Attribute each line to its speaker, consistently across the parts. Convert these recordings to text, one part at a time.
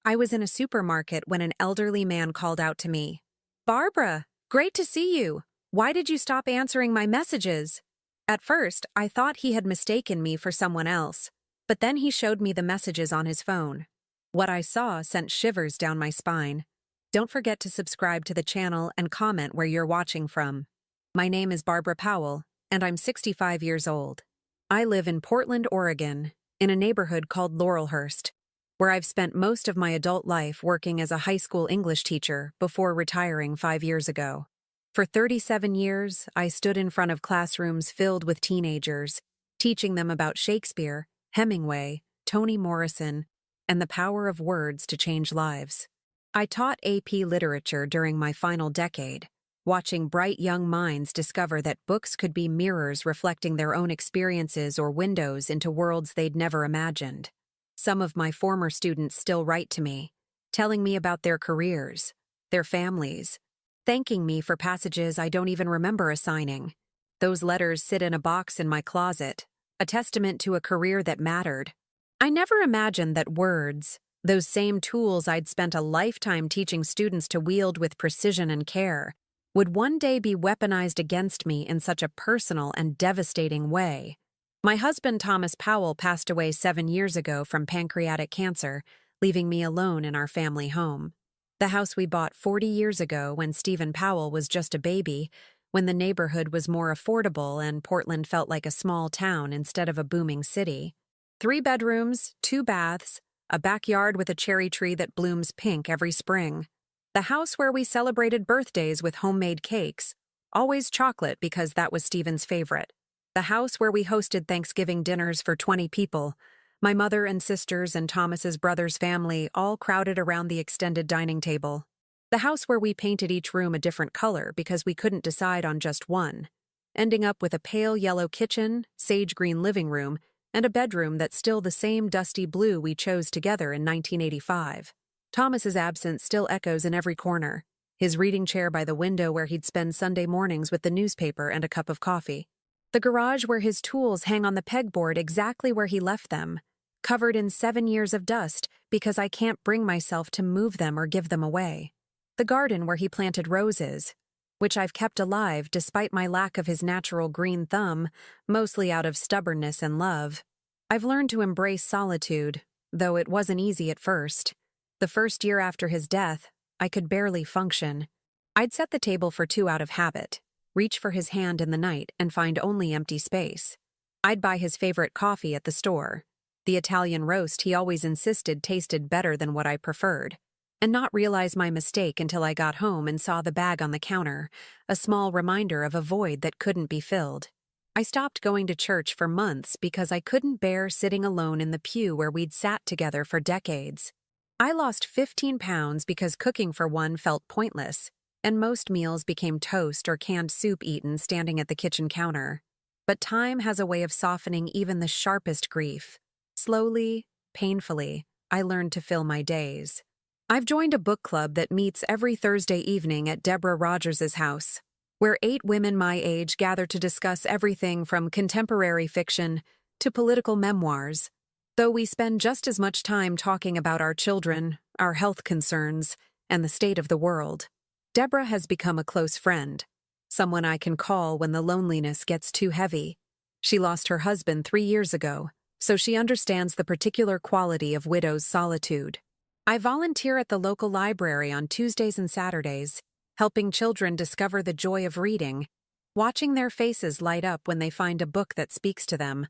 Speaker 1: I was in a supermarket when an elderly man called out to me. "Barbara, great to see you. Why did you stop answering my messages?" At first, I thought he had mistaken me for someone else, but then he showed me the messages on his phone. What I saw sent shivers down my spine. Don't forget to subscribe to the channel and comment where you're watching from. My name is Barbara Powell, and I'm 65 years old. I live in Portland, Oregon, in a neighborhood called Laurelhurst, where I've spent most of my adult life working as a high school English teacher before retiring 5 years ago. For 37 years, I stood in front of classrooms filled with teenagers, teaching them about Shakespeare, Hemingway, Toni Morrison, and the power of words to change lives. I taught AP literature during my final decade, watching bright young minds discover that books could be mirrors reflecting their own experiences or windows into worlds they'd never imagined. Some of my former students still write to me, telling me about their careers, their families, thanking me for passages I don't even remember assigning. Those letters sit in a box in my closet, a testament to a career that mattered. I never imagined that words, those same tools I'd spent a lifetime teaching students to wield with precision and care, would one day be weaponized against me in such a personal and devastating way. My husband Thomas Powell passed away 7 years ago from pancreatic cancer, leaving me alone in our family home. The house we bought 40 years ago when Stephen Powell was just a baby, when the neighborhood was more affordable and Portland felt like a small town instead of a booming city. 3 bedrooms, 2 baths, a backyard with a cherry tree that blooms pink every spring. The house where we celebrated birthdays with homemade cakes, always chocolate because that was Stephen's favorite. The house where we hosted Thanksgiving dinners for 20 people. My mother and sisters and Thomas's brother's family all crowded around the extended dining table. The house where we painted each room a different color because we couldn't decide on just one, ending up with a pale yellow kitchen, sage green living room, and a bedroom that's still the same dusty blue we chose together in 1985. Thomas's absence still echoes in every corner, his reading chair by the window where he'd spend Sunday mornings with the newspaper and a cup of coffee. The garage where his tools hang on the pegboard exactly where he left them, covered in 7 years of dust because I can't bring myself to move them or give them away. The garden where he planted roses, which I've kept alive despite my lack of his natural green thumb, mostly out of stubbornness and love. I've learned to embrace solitude, though it wasn't easy at first. The first year after his death, I could barely function. I'd set the table for 2 out of habit, reach for his hand in the night and find only empty space. I'd buy his favorite coffee at the store, the Italian roast he always insisted tasted better than what I preferred, and not realize my mistake until I got home and saw the bag on the counter, a small reminder of a void that couldn't be filled. I stopped going to church for months because I couldn't bear sitting alone in the pew where we'd sat together for decades. I lost 15 pounds because cooking for one felt pointless, and most meals became toast or canned soup eaten standing at the kitchen counter. But time has a way of softening even the sharpest grief. Slowly, painfully, I learned to fill my days. I've joined a book club that meets every Thursday evening at Deborah Rogers's house, where 8 women my age gather to discuss everything from contemporary fiction to political memoirs. Though we spend just as much time talking about our children, our health concerns, and the state of the world. Deborah has become a close friend, someone I can call when the loneliness gets too heavy. She lost her husband 3 years ago, so she understands the particular quality of widow's solitude. I volunteer at the local library on Tuesdays and Saturdays, helping children discover the joy of reading, watching their faces light up when they find a book that speaks to them.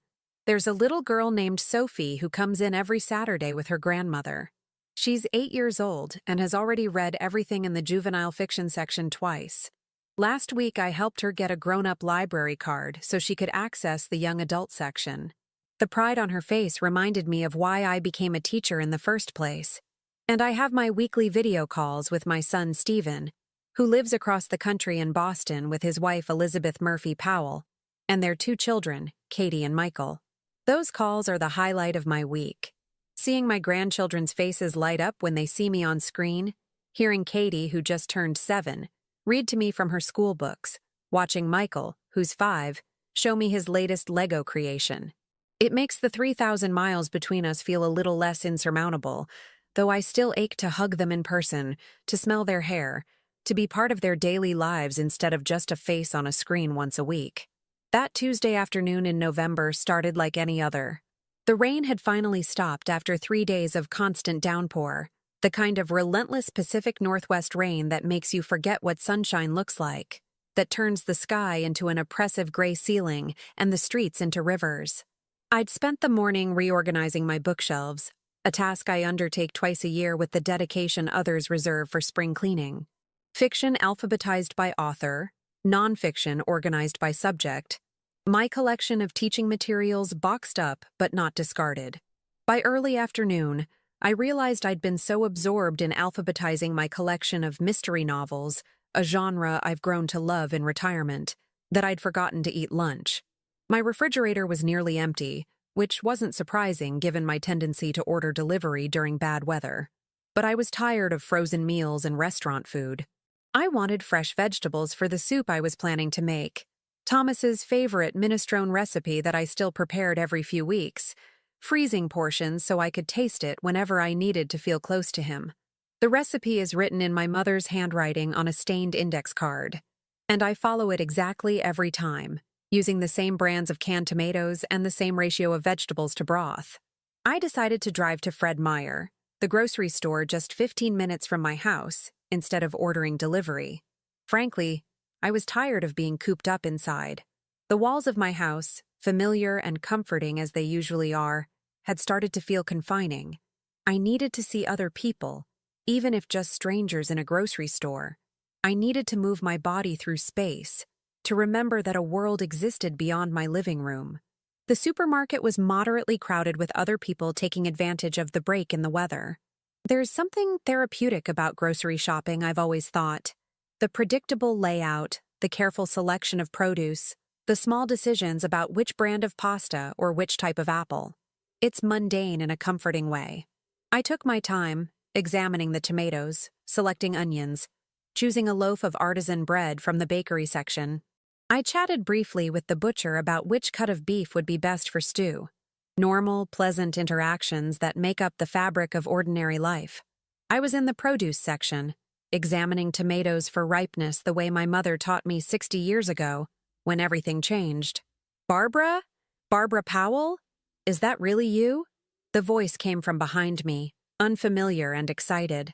Speaker 1: There's a little girl named Sophie who comes in every Saturday with her grandmother. She's 8 years old and has already read everything in the juvenile fiction section twice. Last week I helped her get a grown-up library card so she could access the young adult section. The pride on her face reminded me of why I became a teacher in the first place. And I have my weekly video calls with my son Stephen, who lives across the country in Boston with his wife Elizabeth Murphy Powell, and their 2 children, Katie and Michael. Those calls are the highlight of my week. Seeing my grandchildren's faces light up when they see me on screen, hearing Katie, who just turned 7, read to me from her school books, watching Michael, who's 5, show me his latest Lego creation. It makes the 3,000 miles between us feel a little less insurmountable, though I still ache to hug them in person, to smell their hair, to be part of their daily lives instead of just a face on a screen once a week. That Tuesday afternoon in November started like any other. The rain had finally stopped after 3 days of constant downpour, the kind of relentless Pacific Northwest rain that makes you forget what sunshine looks like, that turns the sky into an oppressive gray ceiling and the streets into rivers. I'd spent the morning reorganizing my bookshelves, a task I undertake twice a year with the dedication others reserve for spring cleaning. Fiction alphabetized by author, nonfiction organized by subject, my collection of teaching materials boxed up but not discarded. By early afternoon, I realized I'd been so absorbed in alphabetizing my collection of mystery novels, a genre I've grown to love in retirement, that I'd forgotten to eat lunch. My refrigerator was nearly empty, which wasn't surprising given my tendency to order delivery during bad weather. But I was tired of frozen meals and restaurant food. I wanted fresh vegetables for the soup I was planning to make. Thomas's favorite minestrone recipe that I still prepared every few weeks, freezing portions so I could taste it whenever I needed to feel close to him. The recipe is written in my mother's handwriting on a stained index card, and I follow it exactly every time, using the same brands of canned tomatoes and the same ratio of vegetables to broth. I decided to drive to Fred Meyer, the grocery store just 15 minutes from my house, instead of ordering delivery. Frankly, I was tired of being cooped up inside. The walls of my house, familiar and comforting as they usually are, had started to feel confining. I needed to see other people, even if just strangers in a grocery store. I needed to move my body through space, to remember that a world existed beyond my living room. The supermarket was moderately crowded with other people taking advantage of the break in the weather. There's something therapeutic about grocery shopping, I've always thought. The predictable layout, the careful selection of produce, the small decisions about which brand of pasta or which type of apple. It's mundane in a comforting way. I took my time, examining the tomatoes, selecting onions, choosing a loaf of artisan bread from the bakery section. I chatted briefly with the butcher about which cut of beef would be best for stew. Normal, pleasant interactions that make up the fabric of ordinary life. I was in the produce section, examining tomatoes for ripeness the way my mother taught me 60 years ago, when everything changed. "Barbara? Barbara Powell? Is that really you?" The voice came from behind me, unfamiliar and excited.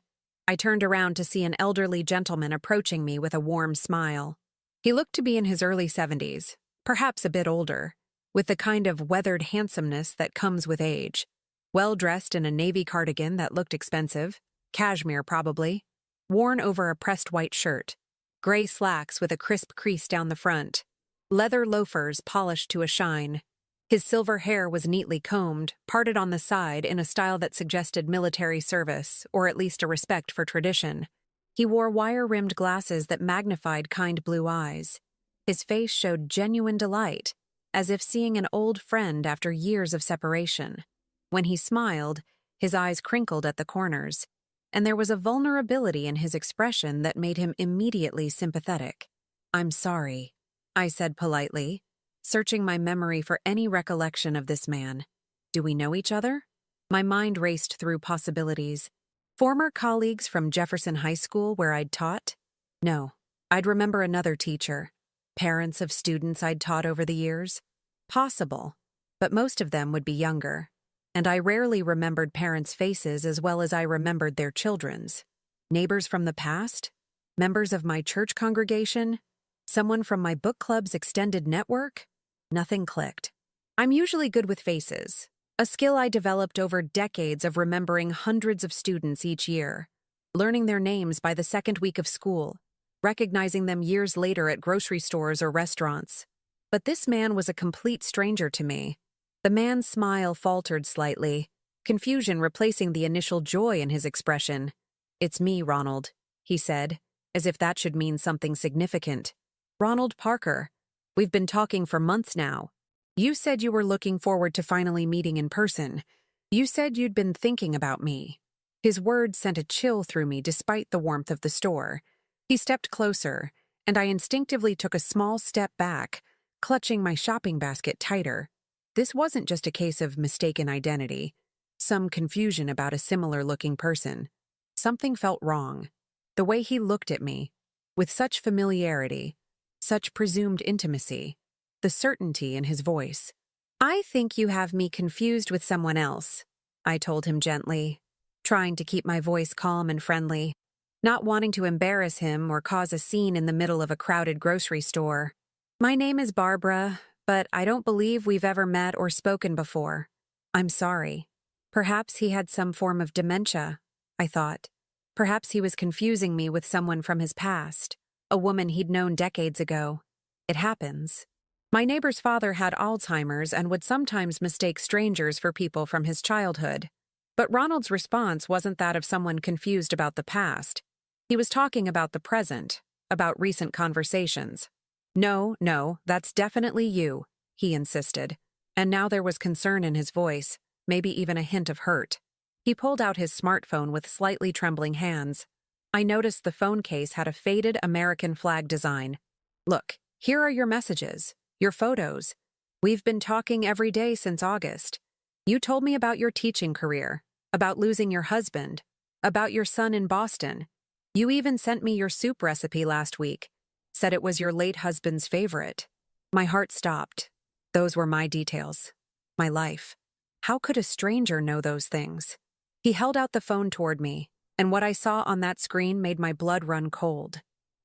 Speaker 1: I turned around to see an elderly gentleman approaching me with a warm smile. He looked to be in his early 70s, perhaps a bit older, with the kind of weathered handsomeness that comes with age. Well-dressed in a navy cardigan that looked expensive, cashmere probably, worn over a pressed white shirt, gray slacks with a crisp crease down the front, leather loafers polished to a shine. His silver hair was neatly combed, parted on the side in a style that suggested military service, or at least a respect for tradition. He wore wire-rimmed glasses that magnified kind blue eyes. His face showed genuine delight, as if seeing an old friend after years of separation. When he smiled, his eyes crinkled at the corners, and there was a vulnerability in his expression that made him immediately sympathetic. "I'm sorry," I said politely, searching my memory for any recollection of this man. "Do we know each other?" My mind raced through possibilities. Former colleagues from Jefferson High School where I'd taught? No, I'd remember another teacher. Parents of students I'd taught over the years? Possible, but most of them would be younger, and I rarely remembered parents' faces as well as I remembered their children's. Neighbors from the past? Members of my church congregation? Someone from my book club's extended network? Nothing clicked. I'm usually good with faces, a skill I developed over decades of remembering hundreds of students each year, learning their names by the second week of school, recognizing them years later at grocery stores or restaurants. But this man was a complete stranger to me. The man's smile faltered slightly, confusion replacing the initial joy in his expression. "It's me, Ronald," he said, as if that should mean something significant. "Ronald Parker. We've been talking for months now. You said you were looking forward to finally meeting in person. You said you'd been thinking about me." His words sent a chill through me despite the warmth of the store. He stepped closer, and I instinctively took a small step back, clutching my shopping basket tighter. This wasn't just a case of mistaken identity. some confusion about a similar-looking person. Something felt wrong. The way he looked at me, with such familiarity, such presumed intimacy, the certainty in his voice. "I think you have me confused with someone else," I told him gently, trying to keep my voice calm and friendly, not wanting to embarrass him or cause a scene in the middle of a crowded grocery store. "My name is Barbara, but I don't believe we've ever met or spoken before. I'm sorry." Perhaps he had some form of dementia, I thought. Perhaps he was confusing me with someone from his past, a woman he'd known decades ago. It happens. My neighbor's father had Alzheimer's and would sometimes mistake strangers for people from his childhood. But Ronald's response wasn't that of someone confused about the past. He was talking about the present, about recent conversations. No, that's definitely you," he insisted. And now there was concern in his voice, maybe even a hint of hurt. He pulled out his smartphone with slightly trembling hands. I noticed the phone case had a faded American flag design. "Look, here are your messages, your photos. We've been talking every day since August. You told me about your teaching career, about losing your husband, about your son in Boston. You even sent me your soup recipe last week, said it was your late husband's favorite." My heart stopped. Those were my details, my life. How could a stranger know those things? He held out the phone toward me, and what I saw on that screen made my blood run cold.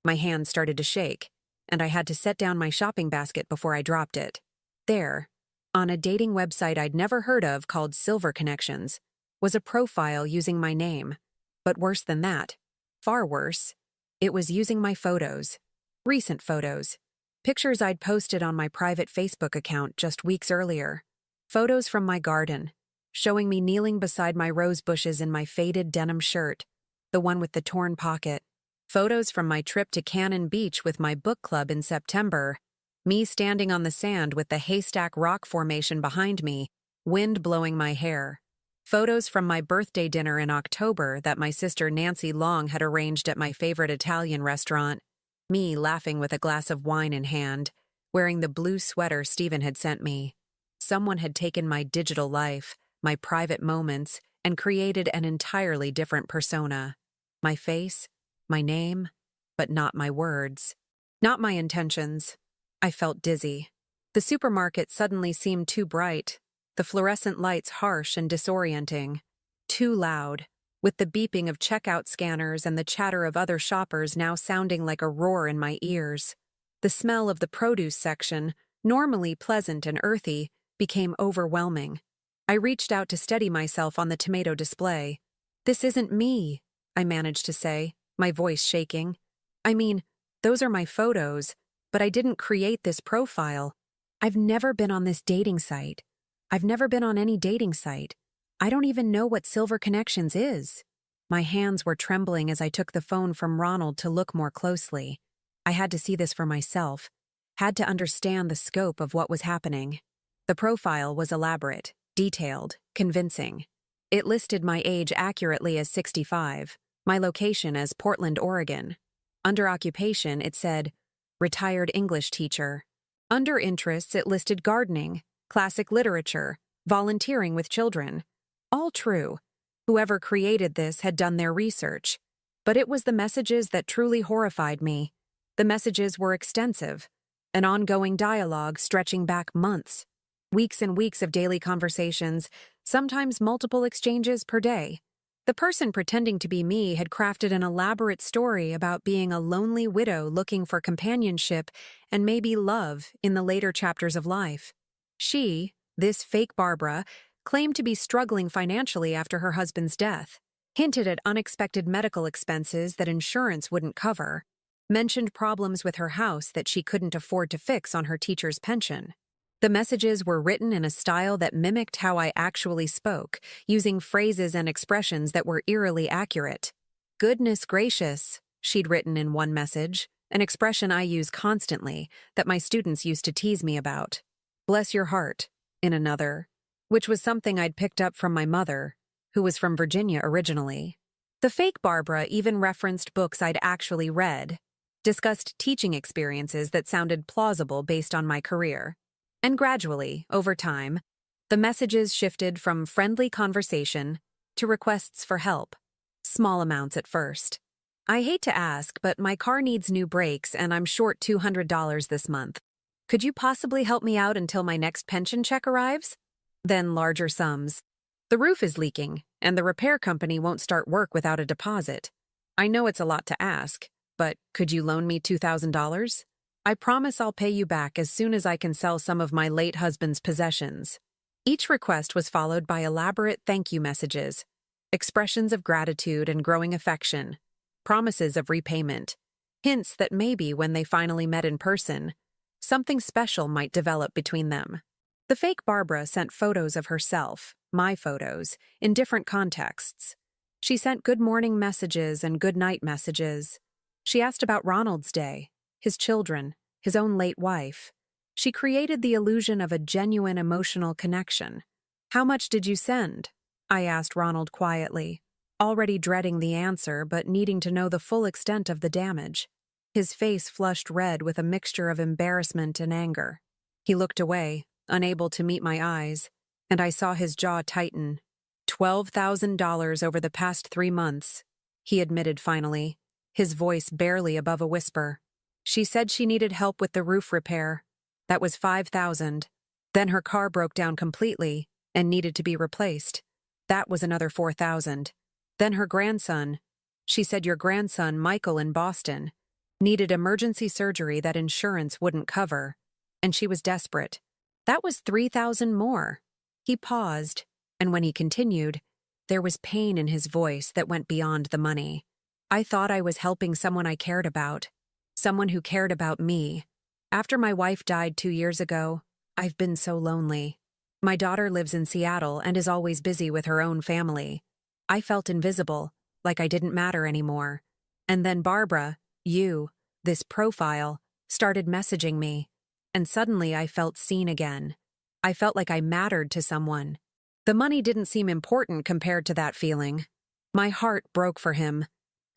Speaker 1: My hands started to shake, and I had to set down my shopping basket before I dropped it. There, on a dating website I'd never heard of called Silver Connections, was a profile using my name. But worse than that, far worse, it was using my photos. Recent photos. Pictures I'd posted on my private Facebook account just weeks earlier. Photos from my garden, showing me kneeling beside my rose bushes in my faded denim shirt, the one with the torn pocket. Photos from my trip to Cannon Beach with my book club in September, me standing on the sand with the haystack rock formation behind me, wind blowing my hair. Photos from my birthday dinner in October that my sister Nancy Long had arranged at my favorite Italian restaurant, me laughing with a glass of wine in hand, wearing the blue sweater Stephen had sent me. Someone had taken my digital life, my private moments, and created an entirely different persona. My face, my name, but not my words. Not my intentions. I felt dizzy. The supermarket suddenly seemed too bright, the fluorescent lights harsh and disorienting. Too loud, with the beeping of checkout scanners and the chatter of other shoppers now sounding like a roar in my ears. The smell of the produce section, normally pleasant and earthy, became overwhelming. I reached out to steady myself on the tomato display. "This isn't me," I managed to say, my voice shaking. "I mean, those are my photos, but I didn't create this profile. I've never been on this dating site. I've never been on any dating site. I don't even know what Silver Connections is." My hands were trembling as I took the phone from Ronald to look more closely. I had to see this for myself, had to understand the scope of what was happening. The profile was elaborate, detailed, convincing. It listed my age accurately as 65, my location as Portland, Oregon. Under occupation, it said, retired English teacher. Under interests, it listed gardening, classic literature, volunteering with children. All true. Whoever created this had done their research. But it was the messages that truly horrified me. The messages were extensive, an ongoing dialogue stretching back months. Weeks and weeks of daily conversations, sometimes multiple exchanges per day. The person pretending to be me had crafted an elaborate story about being a lonely widow looking for companionship and maybe love in the later chapters of life. She, this fake Barbara, claimed to be struggling financially after her husband's death, hinted at unexpected medical expenses that insurance wouldn't cover, mentioned problems with her house that she couldn't afford to fix on her teacher's pension. The messages were written in a style that mimicked how I actually spoke, using phrases and expressions that were eerily accurate. "Goodness gracious," she'd written in one message, an expression I use constantly that my students used to tease me about. "Bless your heart," in another, which was something I'd picked up from my mother, who was from Virginia originally. The fake Barbara even referenced books I'd actually read, discussed teaching experiences that sounded plausible based on my career. And gradually, over time, The messages shifted from friendly conversation to requests for help, small amounts at first. I hate to ask, but my car needs new brakes and I'm short $200 this month. Could you possibly help me out until my next pension check arrives? Then larger sums. The roof is leaking, and the repair company won't start work without a deposit. I know it's a lot to ask, but could you loan me $2,000? I promise I'll pay you back as soon as I can sell some of my late husband's possessions. Each request was followed by elaborate thank you messages, expressions of gratitude and growing affection, promises of repayment, hints that maybe when they finally met in person, something special might develop between them. The fake Barbara sent photos of herself, my photos, in different contexts. She sent good morning messages and good night messages. She asked about Ronald's day, his children, his own late wife. She created the illusion of a genuine emotional connection. "How much did you send?" I asked Ronald quietly, already dreading the answer but needing to know the full extent of the damage. His face flushed red with a mixture of embarrassment and anger. He looked away, unable to meet my eyes, and I saw his jaw tighten. $12,000 over the past 3 months, he admitted finally, his voice barely above a whisper. She said she needed help with the roof repair. That was $5,000. Then her car broke down completely and needed to be replaced. That was another $4,000. Then her grandson, she said your grandson, Michael in Boston, needed emergency surgery that insurance wouldn't cover, and she was desperate. That was $3,000 more. He paused, and when he continued, there was pain in his voice that went beyond the money. I thought I was helping someone I cared about, someone who cared about me. After my wife died 2 years ago, I've been so lonely. My daughter lives in Seattle and is always busy with her own family. I felt invisible, like I didn't matter anymore. And then Barbara, this profile, started messaging me. And suddenly I felt seen again. I felt like I mattered to someone. The money didn't seem important compared to that feeling. My heart broke for him.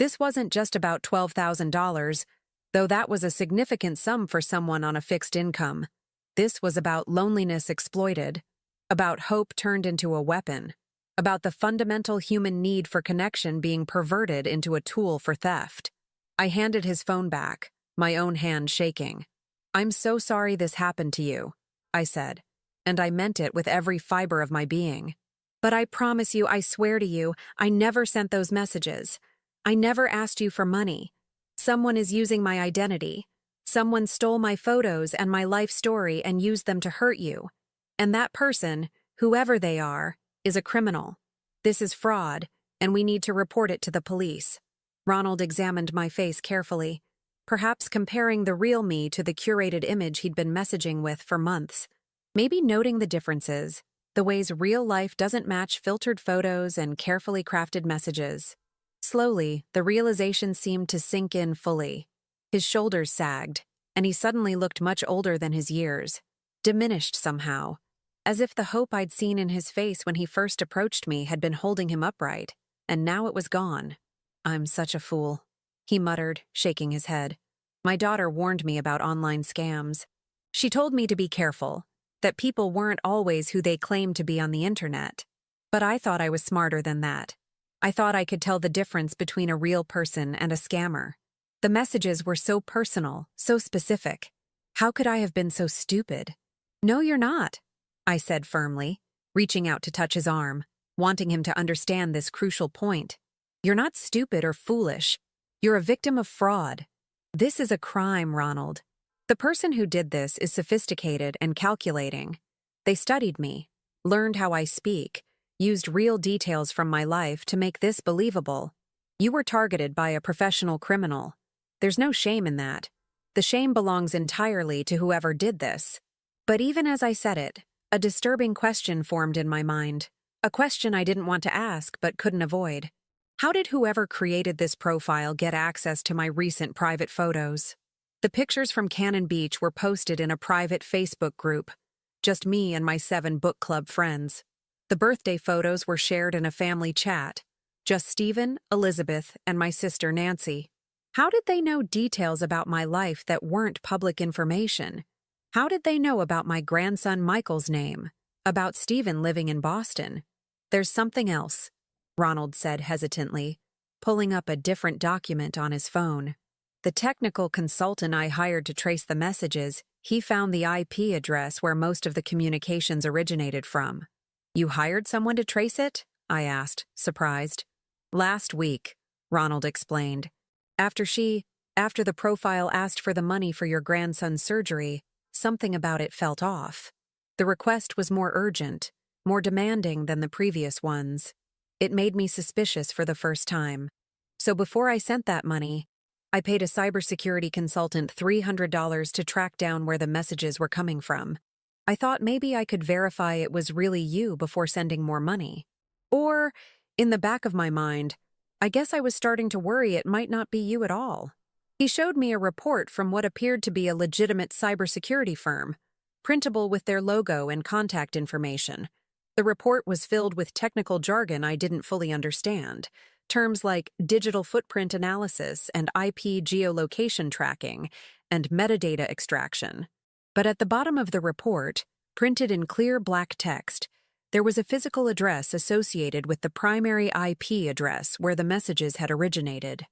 Speaker 1: This wasn't just about $12,000, though that was a significant sum for someone on a fixed income. This was about loneliness exploited, about hope turned into a weapon, about the fundamental human need for connection being perverted into a tool for theft. I handed his phone back, my own hand shaking. "I'm so sorry this happened to you," I said, and I meant it with every fiber of my being. "But I promise you, I swear to you, I never sent those messages. I never asked you for money. Someone is using my identity. Someone stole my photos and my life story and used them to hurt you. And that person, whoever they are, is a criminal. This is fraud, and we need to report it to the police." Ronald examined my face carefully, perhaps comparing the real me to the curated image he'd been messaging with for months. Maybe noting the differences, the ways real life doesn't match filtered photos and carefully crafted messages. Slowly, the realization seemed to sink in fully. His shoulders sagged, and he suddenly looked much older than his years, diminished somehow, as if the hope I'd seen in his face when he first approached me had been holding him upright, and now it was gone. "I'm such a fool," he muttered, shaking his head. "My daughter warned me about online scams. She told me to be careful, that people weren't always who they claimed to be on the internet. But I thought I was smarter than that. I thought I could tell the difference between a real person and a scammer. The messages were so personal, so specific. How could I have been so stupid?" "No, you're not," I said firmly, reaching out to touch his arm, wanting him to understand this crucial point. "You're not stupid or foolish. You're a victim of fraud. This is a crime, Ronald. The person who did this is sophisticated and calculating. They studied me, learned how I speak, used real details from my life to make this believable. You were targeted by a professional criminal. There's no shame in that. The shame belongs entirely to whoever did this." But even as I said it, a disturbing question formed in my mind, a question I didn't want to ask but couldn't avoid. How did whoever created this profile get access to my recent private photos? The pictures from Cannon Beach were posted in a private Facebook group, just me and my 7 book club friends. The birthday photos were shared in a family chat, just Stephen, Elizabeth, and my sister Nancy. How did they know details about my life that weren't public information? How did they know about my grandson Michael's name, About Stephen living in Boston. There's something else, Ronald said hesitantly, pulling up a different document on his phone. The technical consultant I hired to trace the messages, he found the IP address where most of the communications originated from. You hired someone to trace it? I asked, surprised. Last week, Ronald explained. After the profile asked for the money for your grandson's surgery, something about it felt off. The request was more urgent, more demanding than the previous ones. It made me suspicious for the first time. So before I sent that money, I paid a cybersecurity consultant $300 to track down where the messages were coming from. I thought maybe I could verify it was really you before sending more money. Or, in the back of my mind, I guess I was starting to worry it might not be you at all. He showed me a report from what appeared to be a legitimate cybersecurity firm, printable with their logo and contact information. The report was filled with technical jargon I didn't fully understand. Terms like digital footprint analysis and IP geolocation tracking and metadata extraction. But at the bottom of the report, printed in clear black text, there was a physical address associated with the primary IP address where the messages had originated.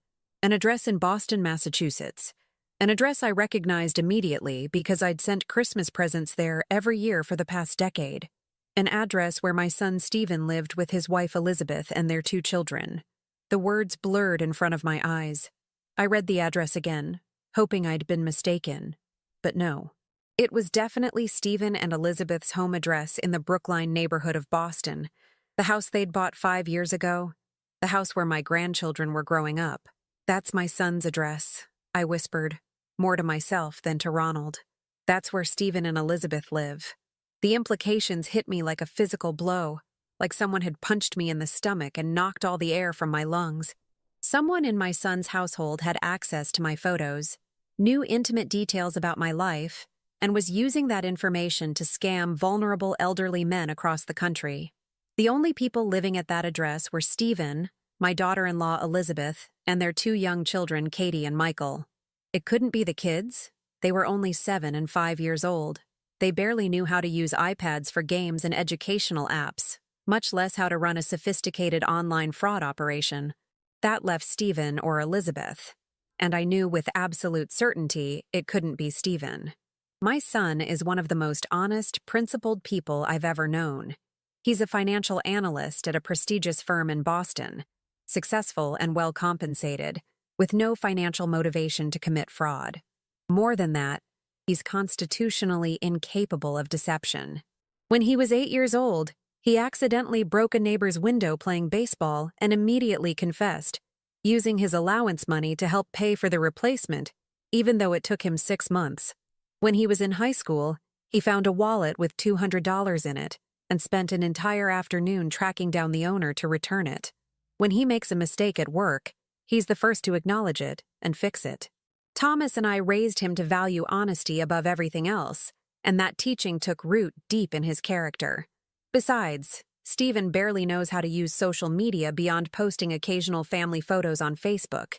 Speaker 1: An address in Boston, Massachusetts. An address I recognized immediately because I'd sent Christmas presents there every year for the past decade. An address where my son Stephen lived with his wife Elizabeth and their 2 children. The words blurred in front of my eyes. I read the address again, hoping I'd been mistaken. But no. It was definitely Stephen and Elizabeth's home address in the Brookline neighborhood of Boston, the house they'd bought 5 years ago, the house where my grandchildren were growing up. That's my son's address, I whispered, more to myself than to Ronald. That's where Stephen and Elizabeth live. The implications hit me like a physical blow, like someone had punched me in the stomach and knocked all the air from my lungs. Someone in my son's household had access to my photos, knew intimate details about my life, and was using that information to scam vulnerable elderly men across the country. The only people living at that address were Stephen, my daughter-in-law Elizabeth, and their 2 young children, Katie and Michael. It couldn't be the kids. They were only 7 and 5 years old. They barely knew how to use iPads for games and educational apps, much less how to run a sophisticated online fraud operation. That left Stephen or Elizabeth, and I knew with absolute certainty it couldn't be Stephen. My son is one of the most honest, principled people I've ever known. He's a financial analyst at a prestigious firm in Boston, successful and well compensated, with no financial motivation to commit fraud. More than that, he's constitutionally incapable of deception. When he was 8 years old, he accidentally broke a neighbor's window playing baseball and immediately confessed, using his allowance money to help pay for the replacement, even though it took him 6 months. When he was in high school, he found a wallet with $200 in it and spent an entire afternoon tracking down the owner to return it. When he makes a mistake at work, he's the first to acknowledge it and fix it. Thomas and I raised him to value honesty above everything else, and that teaching took root deep in his character. Besides, Stephen barely knows how to use social media beyond posting occasional family photos on Facebook.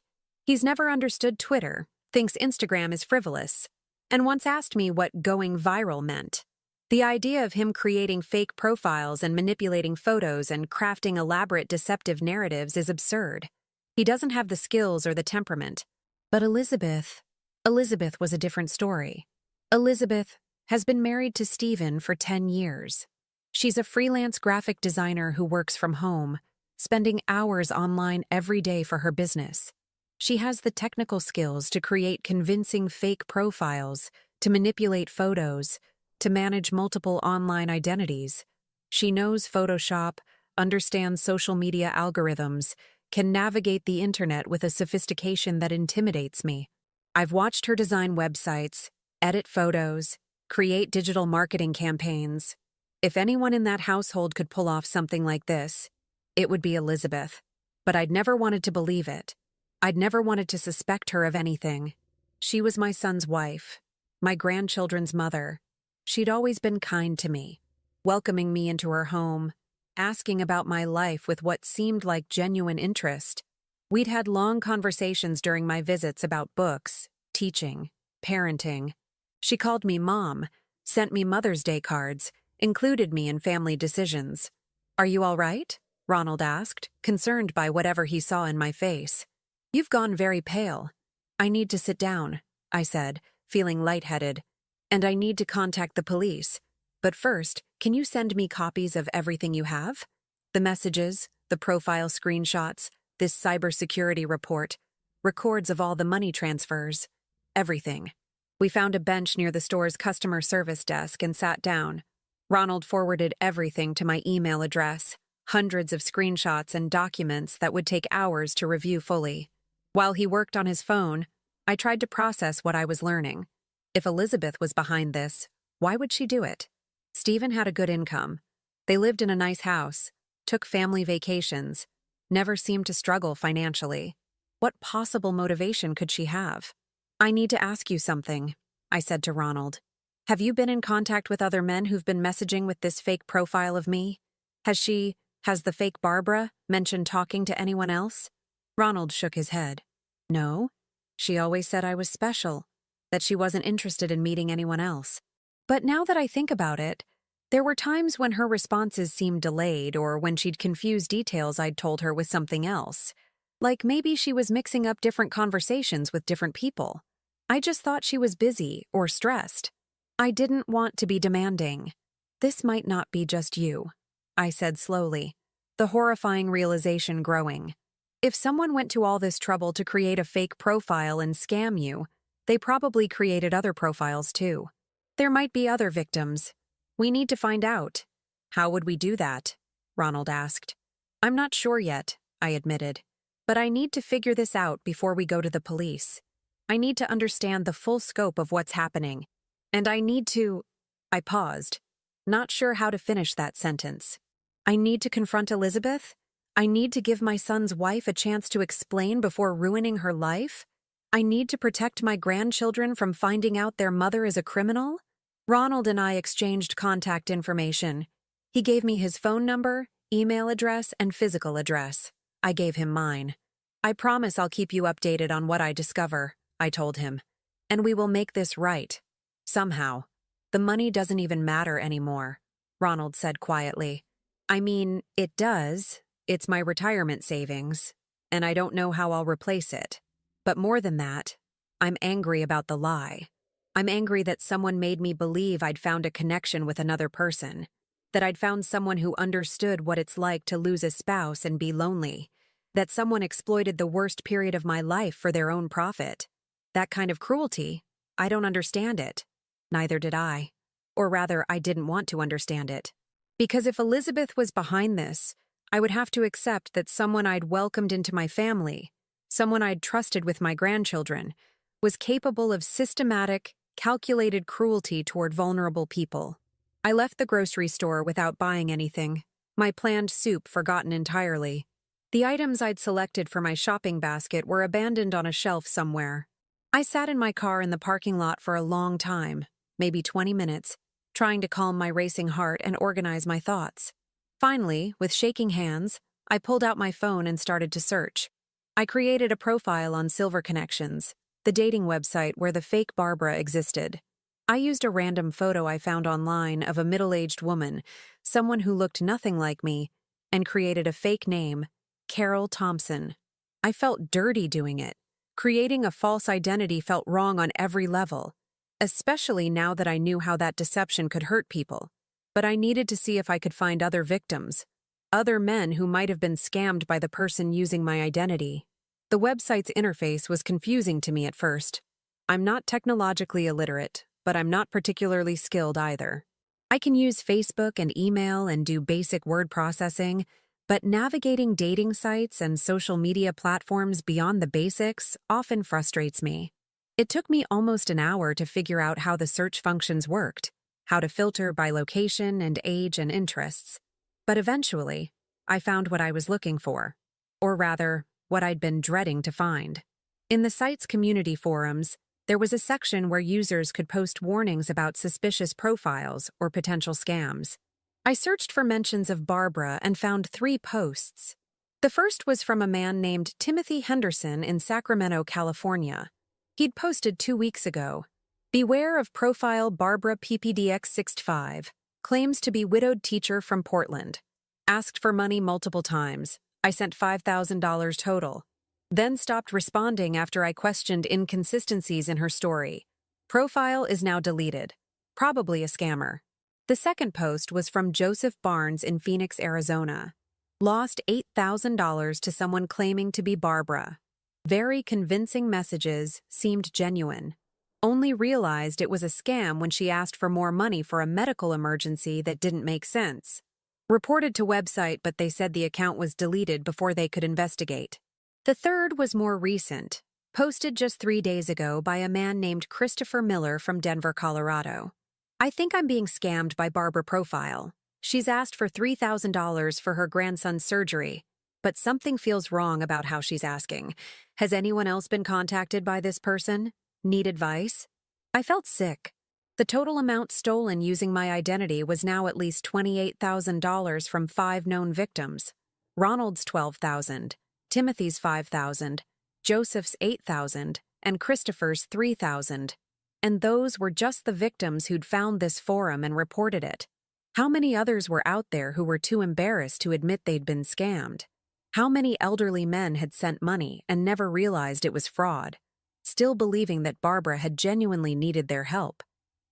Speaker 1: He's never understood Twitter, thinks Instagram is frivolous, and once asked me what going viral meant. The idea of him creating fake profiles and manipulating photos and crafting elaborate deceptive narratives is absurd. He doesn't have the skills or the temperament. But Elizabeth was a different story. Elizabeth has been married to Stephen for 10 years. She's a freelance graphic designer who works from home, spending hours online every day for her business. She has the technical skills to create convincing fake profiles, to manipulate photos, to manage multiple online identities. She knows Photoshop, understands social media algorithms, can navigate the internet with a sophistication that intimidates me. I've watched her design websites, edit photos, create digital marketing campaigns. If anyone in that household could pull off something like this, it would be Elizabeth. But I'd never wanted to believe it. I'd never wanted to suspect her of anything. She was my son's wife, my grandchildren's mother. She'd always been kind to me, welcoming me into her home, asking about my life with what seemed like genuine interest. We'd had long conversations during my visits about books, teaching, parenting. She called me Mom, sent me Mother's Day cards, included me in family decisions. "Are you all right?" Ronald asked, concerned by whatever he saw in my face. "You've gone very pale." "I need to sit down," I said, feeling lightheaded. "And I need to contact the police. But first, can you send me copies of everything you have? The messages, the profile screenshots, this cybersecurity report, records of all the money transfers. Everything." We found a bench near the store's customer service desk and sat down. Ronald forwarded everything to my email address, hundreds of screenshots and documents that would take hours to review fully. While he worked on his phone, I tried to process what I was learning. If Elizabeth was behind this, why would she do it? Stephen had a good income. They lived in a nice house, took family vacations, never seemed to struggle financially. What possible motivation could she have? "I need to ask you something," I said to Ronald. "Have you been in contact with other men who've been messaging with this fake profile of me? Has the fake Barbara mentioned talking to anyone else?" Ronald shook his head. "No. She always said I was special, that she wasn't interested in meeting anyone else. But now that I think about it, there were times when her responses seemed delayed or when she'd confuse details I'd told her with something else. Like maybe she was mixing up different conversations with different people. I just thought she was busy or stressed. I didn't want to be demanding. This might not be just you," I said slowly, the horrifying realization growing. If someone went to all this trouble to create a fake profile and scam you, they probably created other profiles too. There might be other victims. We need to find out. "How would we do that?" Ronald asked. "I'm not sure yet," I admitted. "But I need to figure this out before we go to the police. I need to understand the full scope of what's happening. And I need to—" I paused, not sure how to finish that sentence. "I need to confront Elizabeth? I need to give my son's wife a chance to explain before ruining her life? I need to protect my grandchildren from finding out their mother is a criminal?" Ronald and I exchanged contact information. He gave me his phone number, email address, and physical address. I gave him mine. "I promise I'll keep you updated on what I discover," I told him. "And we will make this right. Somehow. The money doesn't even matter anymore," Ronald said quietly. "I mean, it does. It's my retirement savings, and I don't know how I'll replace it. But more than that, I'm angry about the lie. I'm angry that someone made me believe I'd found a connection with another person, that I'd found someone who understood what it's like to lose a spouse and be lonely, that someone exploited the worst period of my life for their own profit. That kind of cruelty, I don't understand it. Neither did I. Or rather, I didn't want to understand it. Because if Elizabeth was behind this, I would have to accept that someone I'd welcomed into my family, someone I'd trusted with my grandchildren, was capable of systematic, calculated cruelty toward vulnerable people. I left the grocery store without buying anything, my planned soup forgotten entirely. The items I'd selected for my shopping basket were abandoned on a shelf somewhere. I sat in my car in the parking lot for a long time, maybe 20 minutes, trying to calm my racing heart and organize my thoughts. Finally, with shaking hands, I pulled out my phone and started to search. I created a profile on Silver Connections, the dating website where the fake Barbara existed. I used a random photo I found online of a middle-aged woman, someone who looked nothing like me, and created a fake name, Carol Thompson. I felt dirty doing it. Creating a false identity felt wrong on every level, especially now that I knew how that deception could hurt people. But I needed to see if I could find other victims, other men who might have been scammed by the person using my identity. The website's interface was confusing to me at first. I'm not technologically illiterate, but I'm not particularly skilled either. I can use Facebook and email and do basic word processing, but navigating dating sites and social media platforms beyond the basics often frustrates me. It took me almost an hour to figure out how the search functions worked, how to filter by location and age and interests. But eventually, I found what I was looking for, or rather, what I'd been dreading to find. In the site's community forums, there was a section where users could post warnings about suspicious profiles or potential scams. I searched for mentions of Barbara and found 3 posts. The first was from a man named Timothy Henderson in Sacramento, California. He'd posted 2 weeks ago, "Beware of profile Barbara PPDX65. Claims to be widowed teacher from Portland. Asked for money multiple times. I sent $5,000 total. Then stopped responding after I questioned inconsistencies in her story. Profile is now deleted. Probably a scammer. The second post was from Joseph Barnes in Phoenix, Arizona. Lost $8,000 to someone claiming to be Barbara. Very convincing messages, seemed genuine. Only realized it was a scam when she asked for more money for a medical emergency that didn't make sense. Reported to website, but they said the account was deleted before they could investigate. The third was more recent, posted just 3 days ago by a man named Christopher Miller from Denver, Colorado. I think I'm being scammed by Barbara Profile. She's asked for $3,000 for her grandson's surgery, but something feels wrong about how she's asking. Has anyone else been contacted by this person? Need advice? I felt sick. The total amount stolen using my identity was now at least $28,000 from 5 known victims. Ronald's $12,000, Timothy's $5,000, Joseph's $8,000, and Christopher's $3,000. And those were just the victims who'd found this forum and reported it. How many others were out there who were too embarrassed to admit they'd been scammed? How many elderly men had sent money and never realized it was fraud, still believing that Barbara had genuinely needed their help?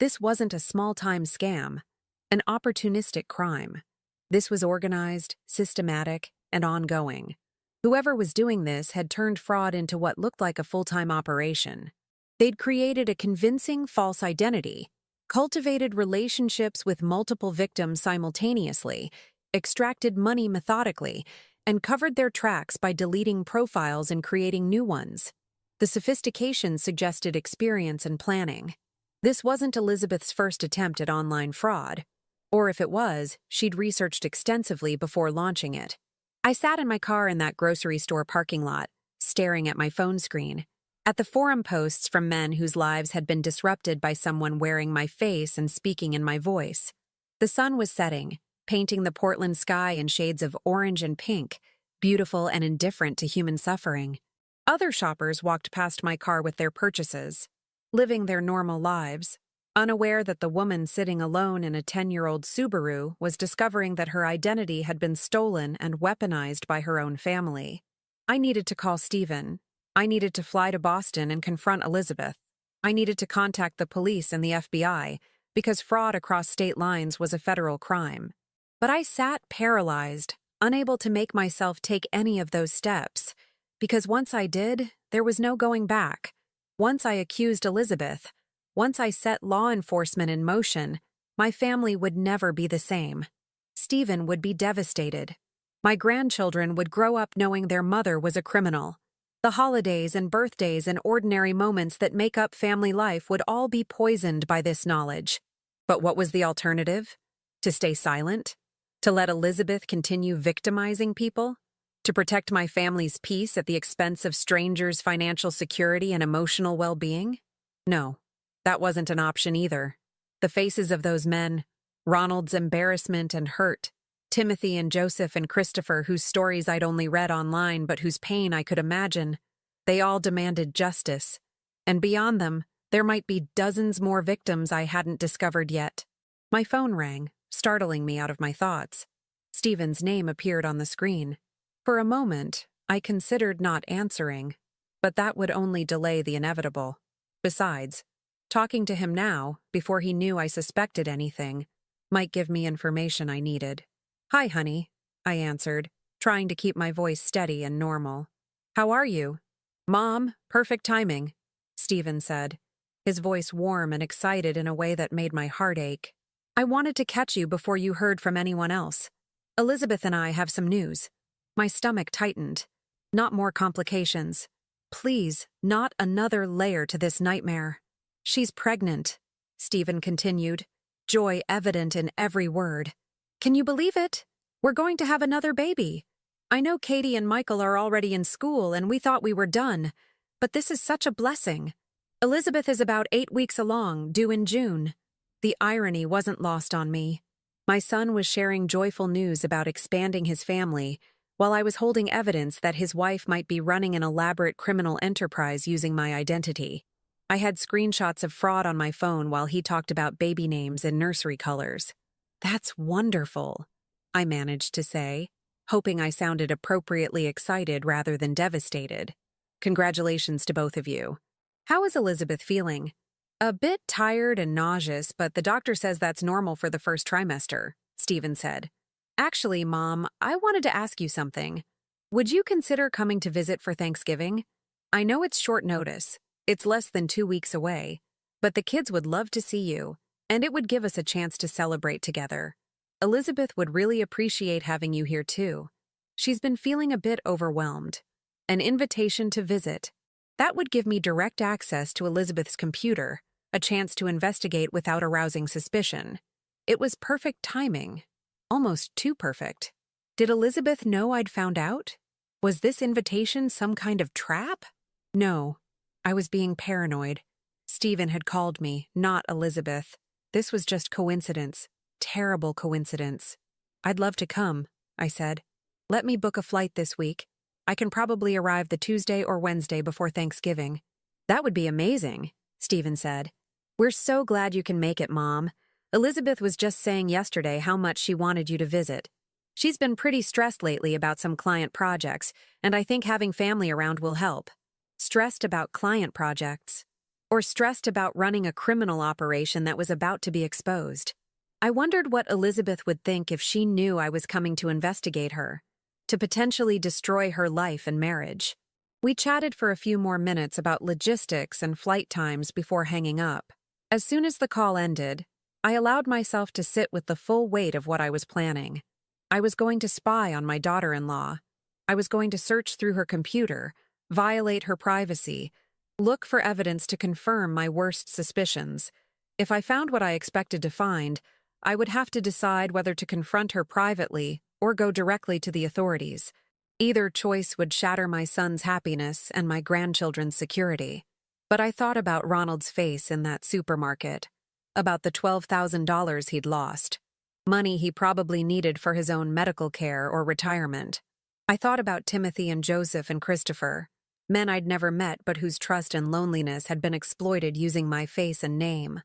Speaker 1: This wasn't a small-time scam, an opportunistic crime. This was organized, systematic, and ongoing. Whoever was doing this had turned fraud into what looked like a full-time operation. They'd created a convincing false identity, cultivated relationships with multiple victims simultaneously, extracted money methodically, and covered their tracks by deleting profiles and creating new ones. The sophistication suggested experience and planning. This wasn't Elizabeth's first attempt at online fraud, or if it was, she'd researched extensively before launching it. I sat in my car in that grocery store parking lot, staring at my phone screen, at the forum posts from men whose lives had been disrupted by someone wearing my face and speaking in my voice. The sun was setting, painting the Portland sky in shades of orange and pink, beautiful and indifferent to human suffering. Other shoppers walked past my car with their purchases, living their normal lives, unaware that the woman sitting alone in a 10-year-old Subaru was discovering that her identity had been stolen and weaponized by her own family. I needed to call Stephen. I needed to fly to Boston and confront Elizabeth. I needed to contact the police and the FBI, because fraud across state lines was a federal crime. But I sat paralyzed, unable to make myself take any of those steps, because once I did, there was no going back. Once I accused Elizabeth, once I set law enforcement in motion, my family would never be the same. Stephen would be devastated. My grandchildren would grow up knowing their mother was a criminal. The holidays and birthdays and ordinary moments that make up family life would all be poisoned by this knowledge. But what was the alternative? To stay silent? To let Elizabeth continue victimizing people? To protect my family's peace at the expense of strangers' financial security and emotional well-being? No, that wasn't an option either. The faces of those men, Ronald's embarrassment and hurt, Timothy and Joseph and Christopher, whose stories I'd only read online but whose pain I could imagine, they all demanded justice. And beyond them, there might be dozens more victims I hadn't discovered yet. My phone rang, startling me out of my thoughts. Stephen's name appeared on the screen. For a moment, I considered not answering, but that would only delay the inevitable. Besides, talking to him now, before he knew I suspected anything, might give me information I needed. "Hi, honey," I answered, trying to keep my voice steady and normal. "How are you?" "Mom, perfect timing," Stephen said, his voice warm and excited in a way that made my heart ache. "I wanted to catch you before you heard from anyone else. Elizabeth and I have some news." My stomach tightened. Not more complications. Please, not another layer to this nightmare. "She's pregnant," Stephen continued, joy evident in every word. "Can you believe it? We're going to have another baby. I know Katie and Michael are already in school and we thought we were done, but this is such a blessing. Elizabeth is about 8 weeks along, due in June." The irony wasn't lost on me. My son was sharing joyful news about expanding his family, while I was holding evidence that his wife might be running an elaborate criminal enterprise using my identity. I had screenshots of fraud on my phone while he talked about baby names and nursery colors. That's wonderful, I managed to say, hoping I sounded appropriately excited rather than devastated. Congratulations to both of you. How is Elizabeth feeling? A bit tired and nauseous, but the doctor says that's normal for the first trimester, Stephen said. Actually, Mom, I wanted to ask you something. Would you consider coming to visit for Thanksgiving? I know it's short notice. It's less than 2 weeks away. But the kids would love to see you, and it would give us a chance to celebrate together. Elizabeth would really appreciate having you here too. She's been feeling a bit overwhelmed. An invitation to visit. That would give me direct access to Elizabeth's computer, a chance to investigate without arousing suspicion. It was perfect timing. Almost too perfect. Did Elizabeth know I'd found out? Was this invitation some kind of trap? No. I was being paranoid. Stephen had called me, not Elizabeth. This was just coincidence. Terrible coincidence. I'd love to come, I said. Let me book a flight this week. I can probably arrive the Tuesday or Wednesday before Thanksgiving. That would be amazing, Stephen said. We're so glad you can make it, Mom. Elizabeth was just saying yesterday how much she wanted you to visit. She's been pretty stressed lately about some client projects, and I think having family around will help. Stressed about client projects. Or stressed about running a criminal operation that was about to be exposed. I wondered what Elizabeth would think if she knew I was coming to investigate her, to potentially destroy her life and marriage. We chatted for a few more minutes about logistics and flight times before hanging up. As soon as the call ended, I allowed myself to sit with the full weight of what I was planning. I was going to spy on my daughter-in-law. I was going to search through her computer, violate her privacy, look for evidence to confirm my worst suspicions. If I found what I expected to find, I would have to decide whether to confront her privately or go directly to the authorities. Either choice would shatter my son's happiness and my grandchildren's security. But I thought about Ronald's face in that supermarket, about the $12,000 he'd lost, money he probably needed for his own medical care or retirement. I thought about Timothy and Joseph and Christopher, men I'd never met but whose trust and loneliness had been exploited using my face and name.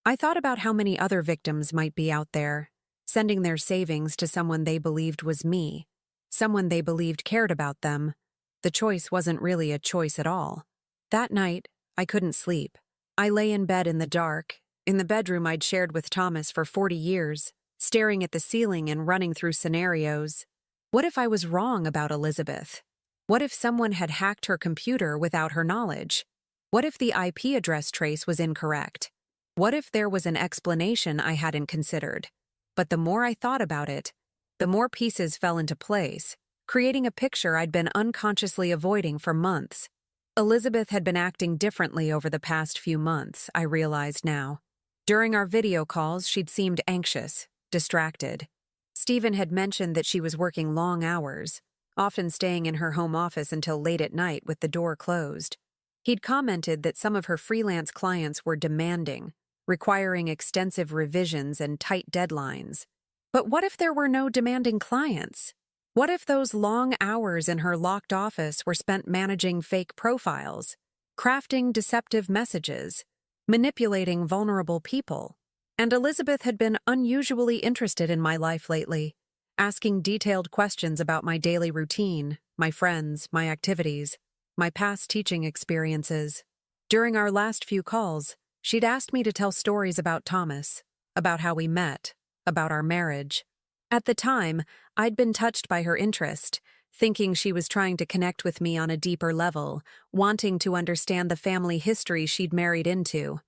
Speaker 1: I thought about how many other victims might be out there, sending their savings to someone they believed was me, someone they believed cared about them. The choice wasn't really a choice at all. That night, I couldn't sleep. I lay in bed in the dark, in the bedroom I'd shared with Thomas for 40 years, staring at the ceiling and running through scenarios. What if I was wrong about Elizabeth? What if someone had hacked her computer without her knowledge? What if the IP address trace was incorrect? What if there was an explanation I hadn't considered? But the more I thought about it, the more pieces fell into place, creating a picture I'd been unconsciously avoiding for months. Elizabeth had been acting differently over the past few months, I realized now. During our video calls, she'd seemed anxious, distracted. Stephen had mentioned that she was working long hours, often staying in her home office until late at night with the door closed. He'd commented that some of her freelance clients were demanding, requiring extensive revisions and tight deadlines. But what if there were no demanding clients? What if those long hours in her locked office were spent managing fake profiles, crafting deceptive messages, manipulating vulnerable people? And Elizabeth had been unusually interested in my life lately, asking detailed questions about my daily routine, my friends, my activities, my past teaching experiences. During our last few calls, she'd asked me to tell stories about Thomas, about how we met, about our marriage. At the time, I'd been touched by her interest, thinking she was trying to connect with me on a deeper level, wanting to understand the family history she'd married into.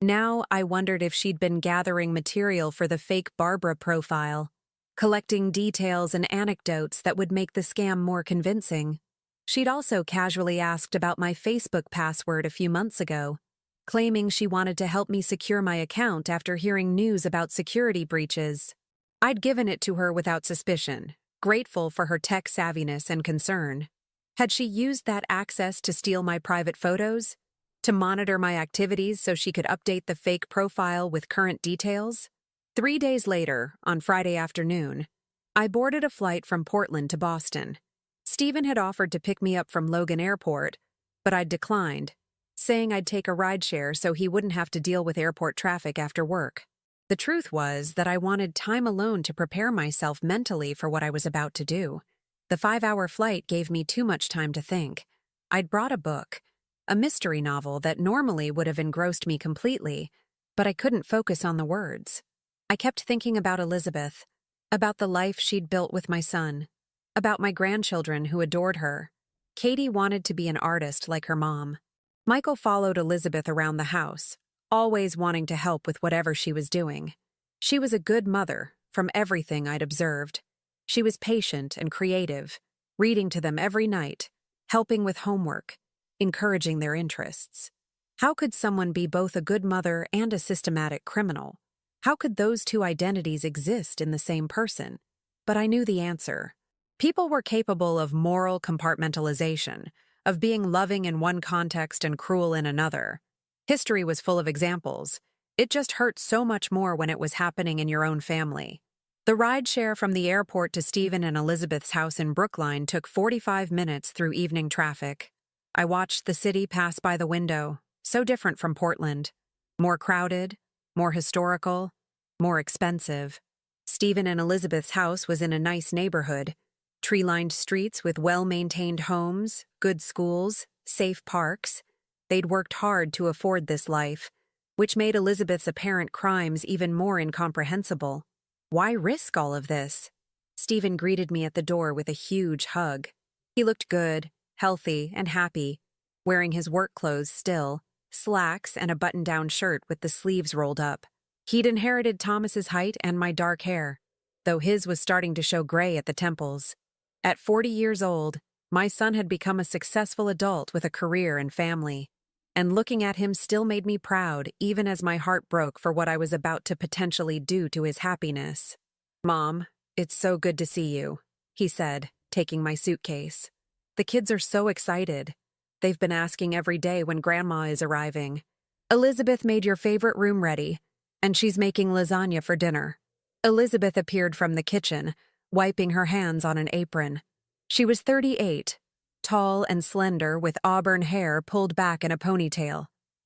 Speaker 1: Now I wondered if she'd been gathering material for the fake Barbara profile, collecting details and anecdotes that would make the scam more convincing. She'd also casually asked about my Facebook password a few months ago, claiming she wanted to help me secure my account after hearing news about security breaches. I'd given it to her without suspicion, grateful for her tech savviness and concern. Had she used that access to steal my private photos? To monitor my activities so she could update the fake profile with current details? 3 days later, on Friday afternoon, I boarded a flight from Portland to Boston. Stephen had offered to pick me up from Logan Airport, but I'd declined, saying I'd take a rideshare so he wouldn't have to deal with airport traffic after work. The truth was that I wanted time alone to prepare myself mentally for what I was about to do. The 5-hour flight gave me too much time to think. I'd brought a book, a mystery novel that normally would have engrossed me completely, but I couldn't focus on the words. I kept thinking about Elizabeth, about the life she'd built with my son, about my grandchildren who adored her. Katie wanted to be an artist like her mom. Michael followed Elizabeth around the house, always wanting to help with whatever she was doing. She was a good mother, from everything I'd observed. She was patient and creative, reading to them every night, helping with homework, encouraging their interests. How could someone be both a good mother and a systematic criminal? How could those two identities exist in the same person? But I knew the answer. People were capable of moral compartmentalization, of being loving in one context and cruel in another. History was full of examples. It just hurt so much more when it was happening in your own family. The rideshare from the airport to Stephen and Elizabeth's house in Brookline took 45 minutes through evening traffic. I watched the city pass by the window, so different from Portland. More crowded, more historical, more expensive. Stephen and Elizabeth's house was in a nice neighborhood. Tree-lined streets with well-maintained homes, good schools, safe parks. They'd worked hard to afford this life, which made Elizabeth's apparent crimes even more incomprehensible. Why risk all of this? Stephen greeted me at the door with a huge hug. He looked good, healthy, and happy, wearing his work clothes still, slacks and a button-down shirt with the sleeves rolled up. He'd inherited Thomas's height and my dark hair, though his was starting to show gray at the temples. At 40 years old, my son had become a successful adult with a career and family. And looking at him still made me proud, even as my heart broke for what I was about to potentially do to his happiness. "Mom, it's so good to see you," he said, taking my suitcase. "The kids are so excited. They've been asking every day when Grandma is arriving. Elizabeth made your favorite room ready, and she's making lasagna for dinner." Elizabeth appeared from the kitchen, wiping her hands on an apron. She was 38. Tall and slender, with auburn hair pulled back in a ponytail.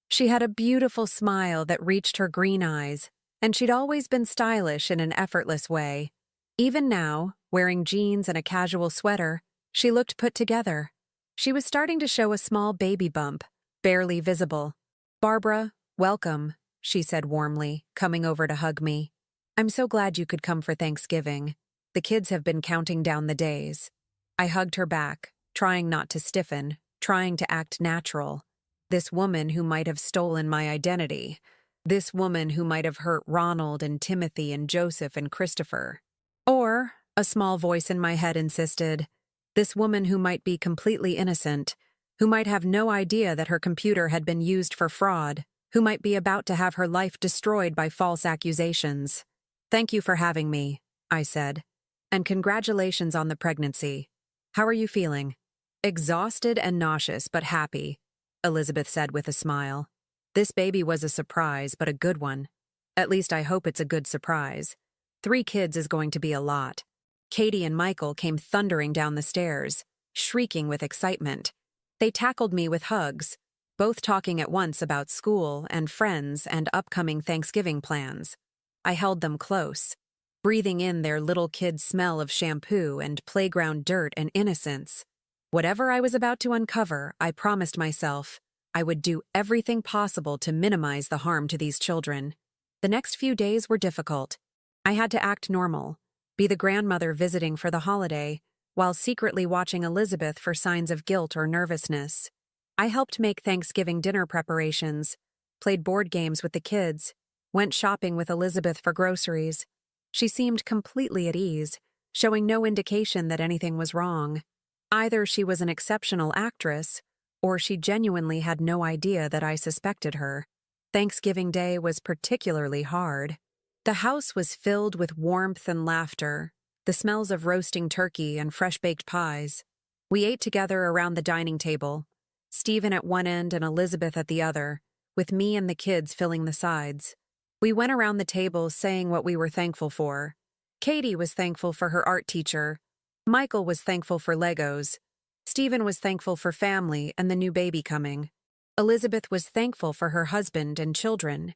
Speaker 1: She had a beautiful smile that reached her green eyes, and she'd always been stylish in an effortless way. Even now, wearing jeans and a casual sweater, she looked put together. She was starting to show a small baby bump, barely visible. "Barbara, welcome," she said warmly, coming over to hug me. "I'm so glad you could come for Thanksgiving. The kids have been counting down the days." I hugged her back, trying not to stiffen, trying to act natural. This woman who might have stolen my identity. This woman who might have hurt Ronald and Timothy and Joseph and Christopher. Or, a small voice in my head insisted, this woman who might be completely innocent, who might have no idea that her computer had been used for fraud, who might be about to have her life destroyed by false accusations. "Thank you for having me," I said. "And congratulations on the pregnancy. How are you feeling?" "Exhausted and nauseous, but happy," Elizabeth said with a smile. "This baby was a surprise, but a good one. At least I hope it's a good surprise. 3 kids is going to be a lot." Katie and Michael came thundering down the stairs, shrieking with excitement. They tackled me with hugs, both talking at once about school and friends and upcoming Thanksgiving plans. I held them close, breathing in their little kid smell of shampoo and playground dirt and innocence. Whatever I was about to uncover, I promised myself I would do everything possible to minimize the harm to these children. The next few days were difficult. I had to act normal, be the grandmother visiting for the holiday, while secretly watching Elizabeth for signs of guilt or nervousness. I helped make Thanksgiving dinner preparations, played board games with the kids, went shopping with Elizabeth for groceries. She seemed completely at ease, showing no indication that anything was wrong. Either she was an exceptional actress, or she genuinely had no idea that I suspected her. Thanksgiving Day was particularly hard. The house was filled with warmth and laughter, the smells of roasting turkey and fresh-baked pies. We ate together around the dining table, Stephen at one end and Elizabeth at the other, with me and the kids filling the sides. We went around the table saying what we were thankful for. Katie was thankful for her art teacher. Michael was thankful for Legos. Stephen was thankful for family and the new baby coming. Elizabeth was thankful for her husband and children.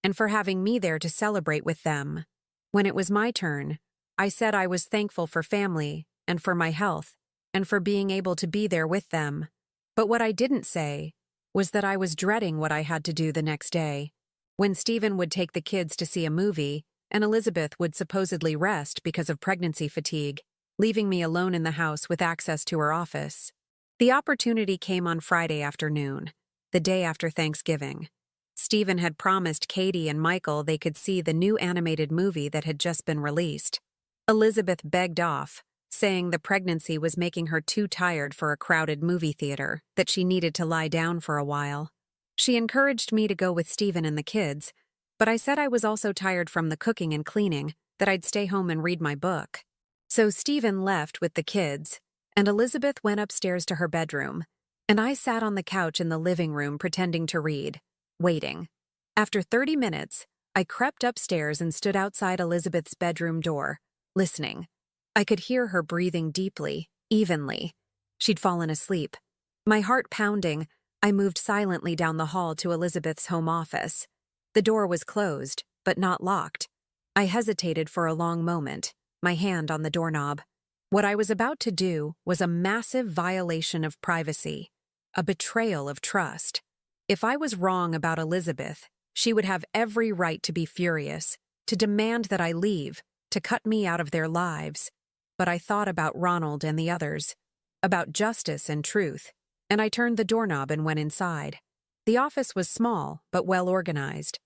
Speaker 1: and for having me there to celebrate with them. When it was my turn, I said I was thankful for family and for my health and for being able to be there with them. But what I didn't say was that I was dreading what I had to do the next day, when Stephen would take the kids to see a movie and Elizabeth would supposedly rest because of pregnancy fatigue, leaving me alone in the house with access to her office. The opportunity came on Friday afternoon, the day after Thanksgiving. Stephen had promised Katie and Michael they could see the new animated movie that had just been released. Elizabeth begged off, saying the pregnancy was making her too tired for a crowded movie theater, that she needed to lie down for a while. She encouraged me to go with Stephen and the kids, but I said I was also tired from the cooking and cleaning, that I'd stay home and read my book. So Stephen left with the kids, and Elizabeth went upstairs to her bedroom, and I sat on the couch in the living room pretending to read, waiting. After 30 minutes, I crept upstairs and stood outside Elizabeth's bedroom door, listening. I could hear her breathing deeply, evenly. She'd fallen asleep. My heart pounding, I moved silently down the hall to Elizabeth's home office. The door was closed, but not locked. I hesitated for a long moment, my hand on the doorknob. What I was about to do was a massive violation of privacy, a betrayal of trust. If I was wrong about Elizabeth, she would have every right to be furious, to demand that I leave, to cut me out of their lives. But I thought about Ronald and the others, about justice and truth, and I turned the doorknob and went inside. The office was small, but well organized.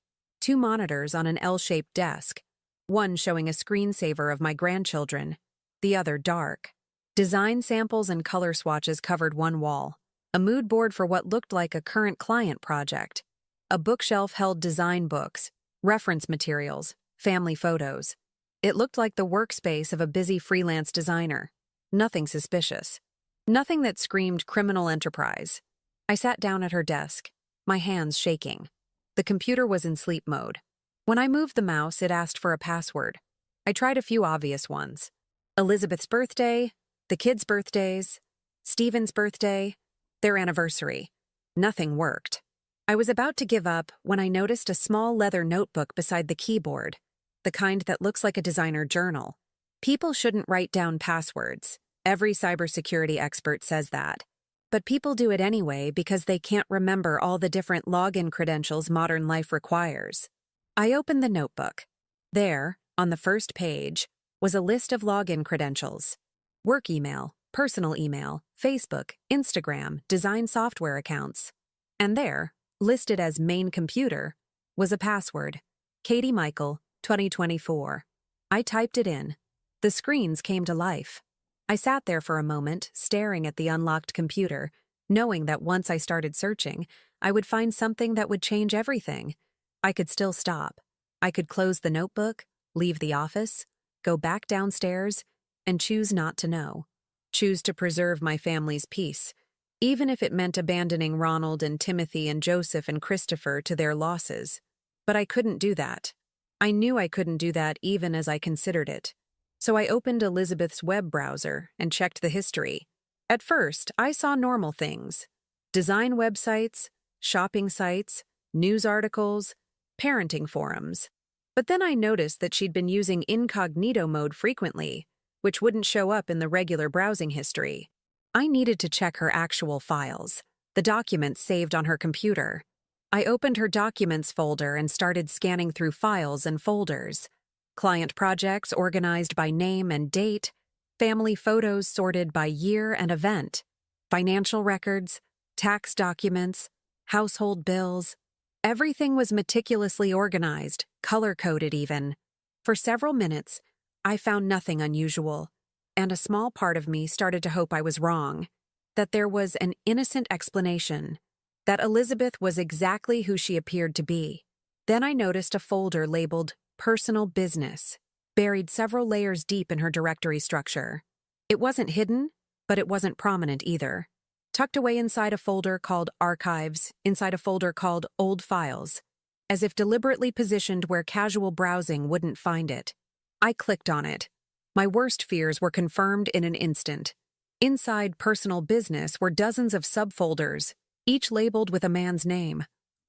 Speaker 1: 2 monitors on an L-shaped desk, one showing a screensaver of my grandchildren, the other dark. Design samples and color swatches covered one wall, a mood board for what looked like a current client project. A bookshelf held design books, reference materials, family photos. It looked like the workspace of a busy freelance designer. Nothing suspicious. Nothing that screamed criminal enterprise. I sat down at her desk, my hands shaking. The computer was in sleep mode. When I moved the mouse, it asked for a password. I tried a few obvious ones. Elizabeth's birthday, the kids' birthdays, Stephen's birthday, their anniversary. Nothing worked. I was about to give up when I noticed a small leather notebook beside the keyboard, the kind that looks like a designer journal. People shouldn't write down passwords. Every cybersecurity expert says that. But people do it anyway because they can't remember all the different login credentials modern life requires. I opened the notebook. There, on the first page, was a list of login credentials. Work email, personal email, Facebook, Instagram, design software accounts. And there, listed as main computer, was a password. Katie Michael, 2024. I typed it in. The screens came to life. I sat there for a moment, staring at the unlocked computer, knowing that once I started searching, I would find something that would change everything. I could still stop. I could close the notebook, leave the office, go back downstairs, and choose not to know. Choose to preserve my family's peace, even if it meant abandoning Ronald and Timothy and Joseph and Christopher to their losses. But I couldn't do that. I knew I couldn't do that even as I considered it. So I opened Elizabeth's web browser and checked the history. At first, I saw normal things. Design websites, shopping sites, news articles, parenting forums. But then I noticed that she'd been using incognito mode frequently, which wouldn't show up in the regular browsing history. I needed to check her actual files, the documents saved on her computer. I opened her documents folder and started scanning through files and folders. Client projects organized by name and date, family photos sorted by year and event, financial records, tax documents, household bills. Everything was meticulously organized, color-coded even. For several minutes, I found nothing unusual, and a small part of me started to hope I was wrong, that there was an innocent explanation, that Elizabeth was exactly who she appeared to be. Then I noticed a folder labeled Personal Business, buried several layers deep in her directory structure. It wasn't hidden, but it wasn't prominent either. Tucked away inside a folder called Archives, inside a folder called Old Files, as if deliberately positioned where casual browsing wouldn't find it. I clicked on it. My worst fears were confirmed in an instant. Inside Personal Business were dozens of subfolders, each labeled with a man's name.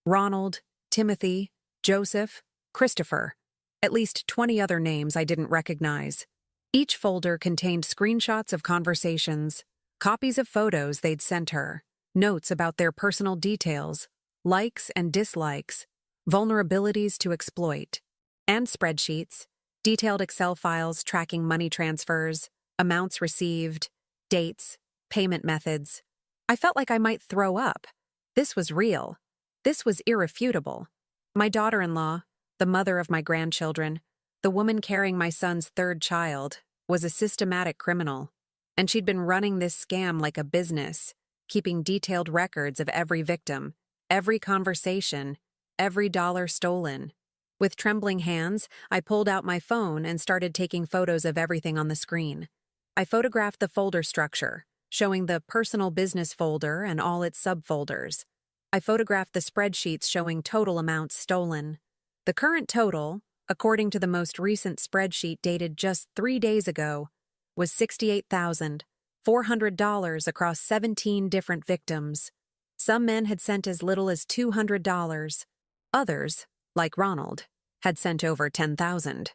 Speaker 1: Ronald, Timothy, Joseph, Christopher, at least 20 other names I didn't recognize. Each folder contained screenshots of conversations, copies of photos they'd sent her, notes about their personal details, likes and dislikes, vulnerabilities to exploit, and spreadsheets, detailed Excel files tracking money transfers, amounts received, dates, payment methods. I felt like I might throw up. This was real. This was irrefutable. My daughter-in-law, the mother of my grandchildren, the woman carrying my son's third child, was a systematic criminal, and she'd been running this scam like a business, keeping detailed records of every victim, every conversation, every dollar stolen. With trembling hands, I pulled out my phone and started taking photos of everything on the screen. I photographed the folder structure, showing the personal business folder and all its subfolders. I photographed the spreadsheets showing total amounts stolen. The current total, according to the most recent spreadsheet dated just 3 days ago, was $68,400 across 17 different victims. Some men had sent as little as $200. Others, like Ronald, had sent over $10,000.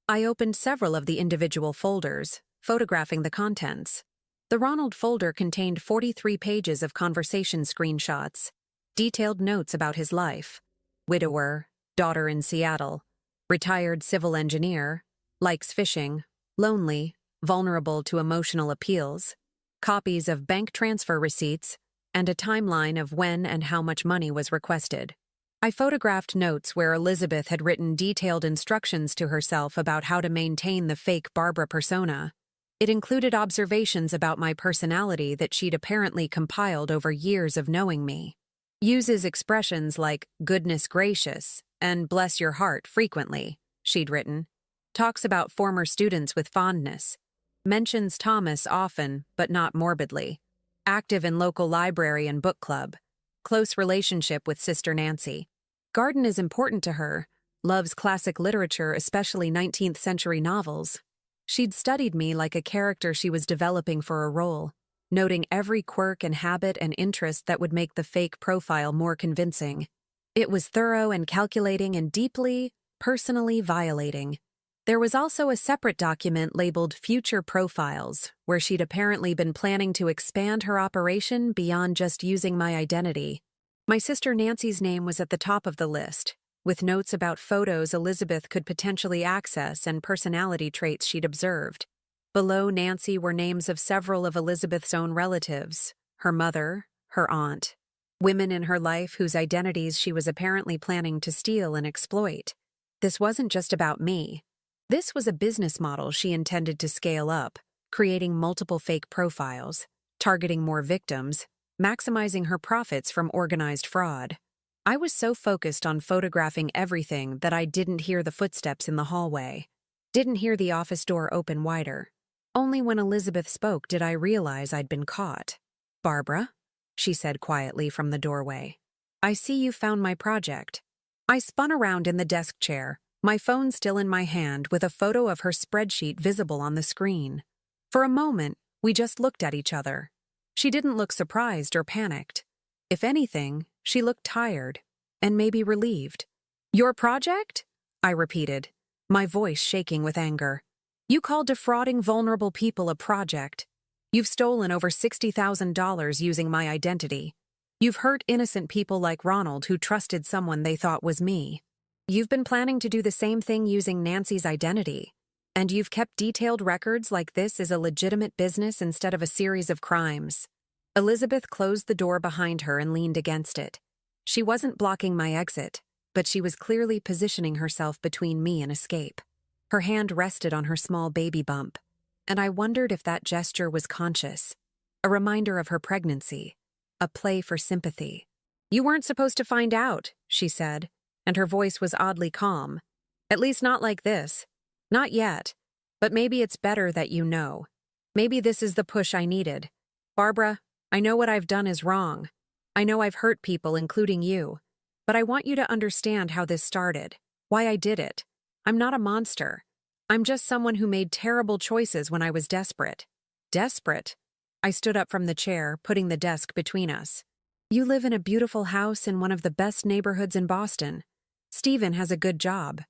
Speaker 1: I opened several of the individual folders, photographing the contents. The Ronald folder contained 43 pages of conversation screenshots, detailed notes about his life: widower, daughter in Seattle, retired civil engineer, likes fishing, lonely, vulnerable to emotional appeals, copies of bank transfer receipts, and a timeline of when and how much money was requested. I photographed notes where Elizabeth had written detailed instructions to herself about how to maintain the fake Barbara persona. It included observations about my personality that she'd apparently compiled over years of knowing me. Uses expressions like "goodness gracious" and "bless your heart" frequently, she'd written. Talks about former students with fondness. Mentions Thomas often, but not morbidly. Active in local library and book club. Close relationship with Sister Nancy. Garden is important to her. Loves classic literature, especially 19th century novels. She'd studied me like a character she was developing for a role, noting every quirk and habit and interest that would make the fake profile more convincing. It was thorough and calculating and deeply, personally violating. There was also a separate document labeled Future Profiles, where she'd apparently been planning to expand her operation beyond just using my identity. My sister Nancy's name was at the top of the list, with notes about photos Elizabeth could potentially access and personality traits she'd observed. Below Nancy were names of several of Elizabeth's own relatives, her mother, her aunt, women in her life whose identities she was apparently planning to steal and exploit. This wasn't just about me. This was a business model she intended to scale up, creating multiple fake profiles, targeting more victims, maximizing her profits from organized fraud. I was so focused on photographing everything that I didn't hear the footsteps in the hallway, didn't hear the office door open wider. Only when Elizabeth spoke did I realize I'd been caught. "Barbara," she said quietly from the doorway, "I see you found my project." I spun around in the desk chair, my phone still in my hand with a photo of her spreadsheet visible on the screen. For a moment, we just looked at each other. She didn't look surprised or panicked. If anything, she looked tired, and maybe relieved. "Your project?" I repeated, my voice shaking with anger. "You call defrauding vulnerable people a project. You've stolen over $60,000 using my identity. You've hurt innocent people like Ronald who trusted someone they thought was me. You've been planning to do the same thing using Nancy's identity. And you've kept detailed records like this is a legitimate business instead of a series of crimes." Elizabeth closed the door behind her and leaned against it. She wasn't blocking my exit, but she was clearly positioning herself between me and escape. Her hand rested on her small baby bump, and I wondered if that gesture was conscious, a reminder of her pregnancy, a play for sympathy. "You weren't supposed to find out," she said, and her voice was oddly calm. "At least not like this. Not yet. But maybe it's better that you know. Maybe this is the push I needed. Barbara, I know what I've done is wrong. I know I've hurt people, including you. But I want you to understand how this started, why I did it. I'm not a monster. I'm just someone who made terrible choices when I was desperate." "Desperate?" I stood up from the chair, putting the desk between us. "You live in a beautiful house in one of the best neighborhoods in Boston. Stephen has a good job.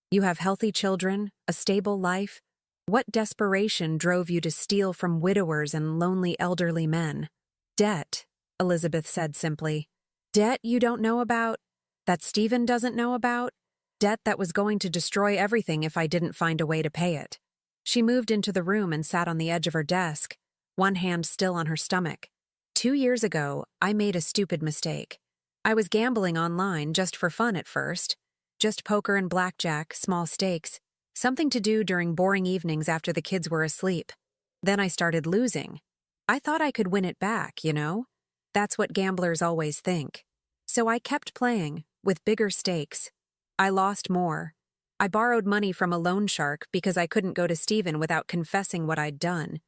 Speaker 1: You have healthy children, a stable life. What desperation drove you to steal from widowers and lonely elderly men? Debt, Elizabeth said simply. Debt you don't know about? That Stephen doesn't know about? Debt that was going to destroy everything if I didn't find a way to pay it. She moved into the room and sat on the edge of her desk, one hand still on her stomach. 2 years ago, I made a stupid mistake. I was gambling online just for fun at first. Just poker and blackjack, small stakes, something to do during boring evenings after the kids were asleep. Then I started losing. I thought I could win it back, you know? That's what gamblers always think. So I kept playing, with bigger stakes. I lost more. I borrowed money from a loan shark because I couldn't go to Stephen without confessing what I'd done.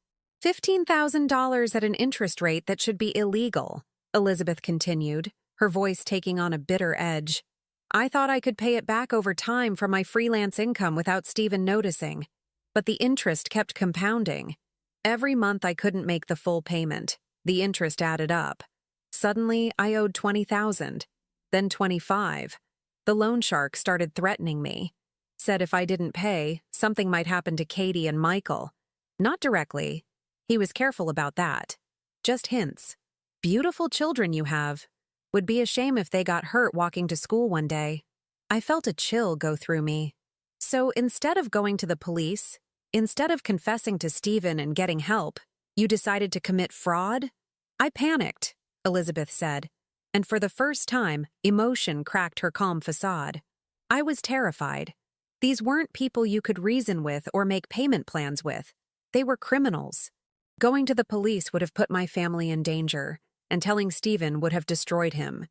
Speaker 1: $15,000 at an interest rate that should be illegal, Elizabeth continued, her voice taking on a bitter edge. I thought I could pay it back over time from my freelance income without Stephen noticing. But the interest kept compounding. Every month I couldn't make the full payment. The interest added up. Suddenly, I owed $20,000, then $25,000. The loan shark started threatening me. Said if I didn't pay, something might happen to Katie and Michael. Not directly. He was careful about that. Just hints. Beautiful children you have. Would be a shame if they got hurt walking to school one day. I felt a chill go through me. So instead of going to the police, instead of confessing to Stephen and getting help, you decided to commit fraud? I panicked, Elizabeth said, and for the first time, emotion cracked her calm facade. I was terrified. These weren't people you could reason with or make payment plans with. They were criminals. Going to the police would have put my family in danger, and telling Stephen would have destroyed him.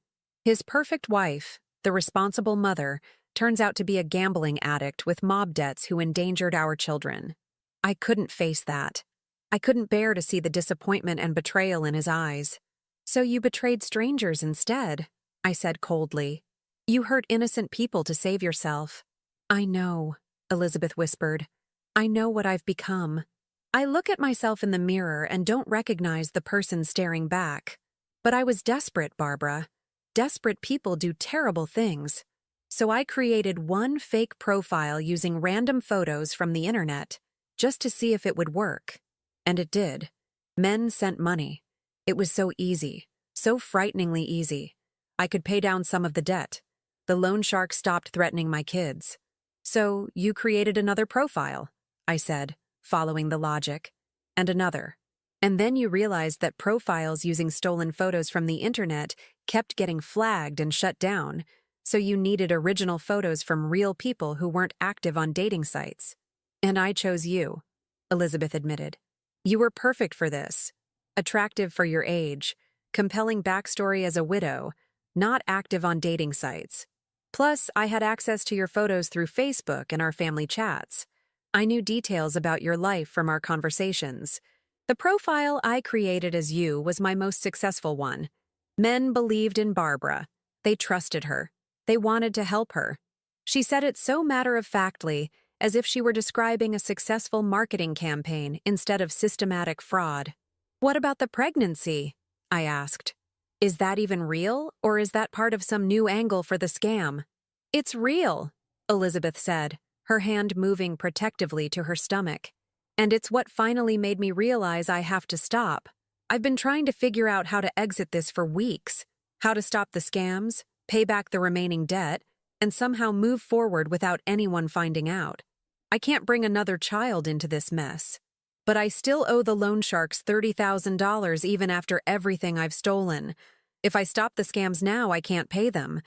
Speaker 1: His perfect wife, the responsible mother, turns out to be a gambling addict with mob debts who endangered our children. I couldn't face that. I couldn't bear to see the disappointment and betrayal in his eyes. So you betrayed strangers instead, I said coldly. You hurt innocent people to save yourself. I know, Elizabeth whispered. I know what I've become. I look at myself in the mirror and don't recognize the person staring back. But I was desperate, Barbara. Desperate people do terrible things. So I created one fake profile using random photos from the internet, just to see if it would work. And it did. Men sent money. It was so easy, so frighteningly easy. I could pay down some of the debt. The loan shark stopped threatening my kids. So you created another profile, I said, following the logic. And another. And then you realized that profiles using stolen photos from the internet kept getting flagged and shut down, so you needed original photos from real people who weren't active on dating sites. And I chose you, Elizabeth admitted. You were perfect for this. Attractive for your age, compelling backstory as a widow, not active on dating sites. Plus, I had access to your photos through Facebook and our family chats. I knew details about your life from our conversations. The profile I created as you was my most successful one. Men believed in Barbara. They trusted her. They wanted to help her. She said it so matter-of-factly, as if she were describing a successful marketing campaign instead of systematic fraud. What about the pregnancy? I asked. Is that even real, or is that part of some new angle for the scam? It's real, Elizabeth said, her hand moving protectively to her stomach. And it's what finally made me realize I have to stop. I've been trying to figure out how to exit this for weeks, how to stop the scams, pay back the remaining debt, and somehow move forward without anyone finding out. I can't bring another child into this mess. But I still owe the loan sharks $30,000 even after everything I've stolen. If I stop the scams now, I can't pay them.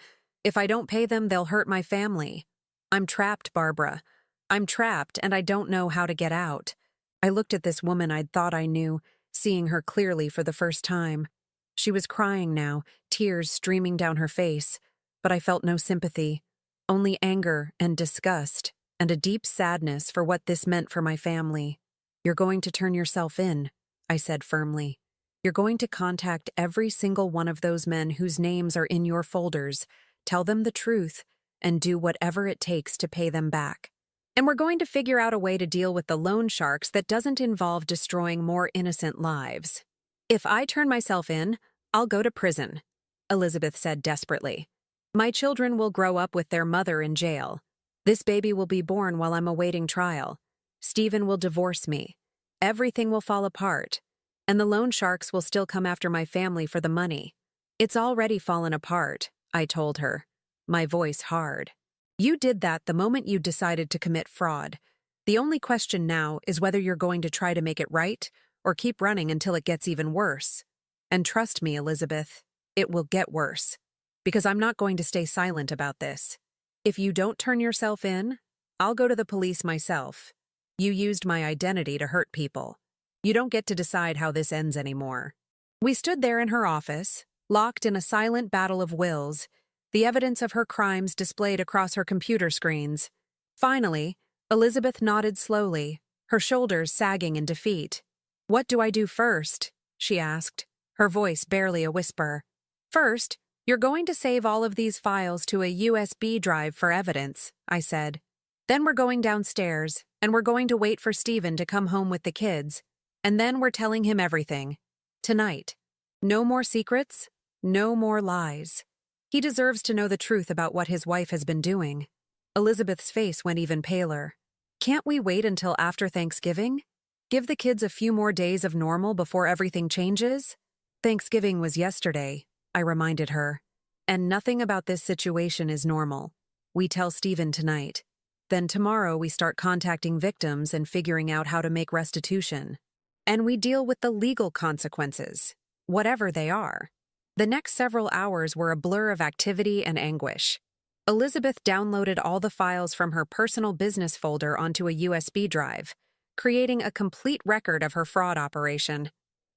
Speaker 1: If I don't pay them, they'll hurt my family. I'm trapped, Barbara. I'm trapped, and I don't know how to get out. I looked at this woman I'd thought I knew, seeing her clearly for the first time. She was crying now, tears streaming down her face, but I felt no sympathy, only anger and disgust, and a deep sadness for what this meant for my family. You're going to turn yourself in, I said firmly. You're going to contact every single one of those men whose names are in your folders, tell them the truth, and do whatever it takes to pay them back. And we're going to figure out a way to deal with the loan sharks that doesn't involve destroying more innocent lives. If I turn myself in, I'll go to prison, Elizabeth said desperately. My children will grow up with their mother in jail. This baby will be born while I'm awaiting trial. Stephen will divorce me. Everything will fall apart. And the loan sharks will still come after my family for the money. It's already fallen apart, I told her, my voice hard. You did that the moment you decided to commit fraud. The only question now is whether you're going to try to make it right or keep running until it gets even worse. And trust me, Elizabeth, it will get worse. Because I'm not going to stay silent about this. If you don't turn yourself in, I'll go to the police myself. You used my identity to hurt people. You don't get to decide how this ends anymore. We stood there in her office, locked in a silent battle of wills, the evidence of her crimes displayed across her computer screens. Finally, Elizabeth nodded slowly, her shoulders sagging in defeat. What do I do first? She asked, her voice barely a whisper. First, you're going to save all of these files to a USB drive for evidence, I said. Then we're going downstairs, and we're going to wait for Stephen to come home with the kids, and then we're telling him everything. Tonight. No more secrets, no more lies. He deserves to know the truth about what his wife has been doing. Elizabeth's face went even paler. Can't we wait until after Thanksgiving? Give the kids a few more days of normal before everything changes? Thanksgiving was yesterday, I reminded her. And nothing about this situation is normal. We tell Stephen tonight. Then tomorrow we start contacting victims and figuring out how to make restitution. And we deal with the legal consequences, whatever they are. The next several hours were a blur of activity and anguish. Elizabeth downloaded all the files from her personal business folder onto a USB drive, creating a complete record of her fraud operation.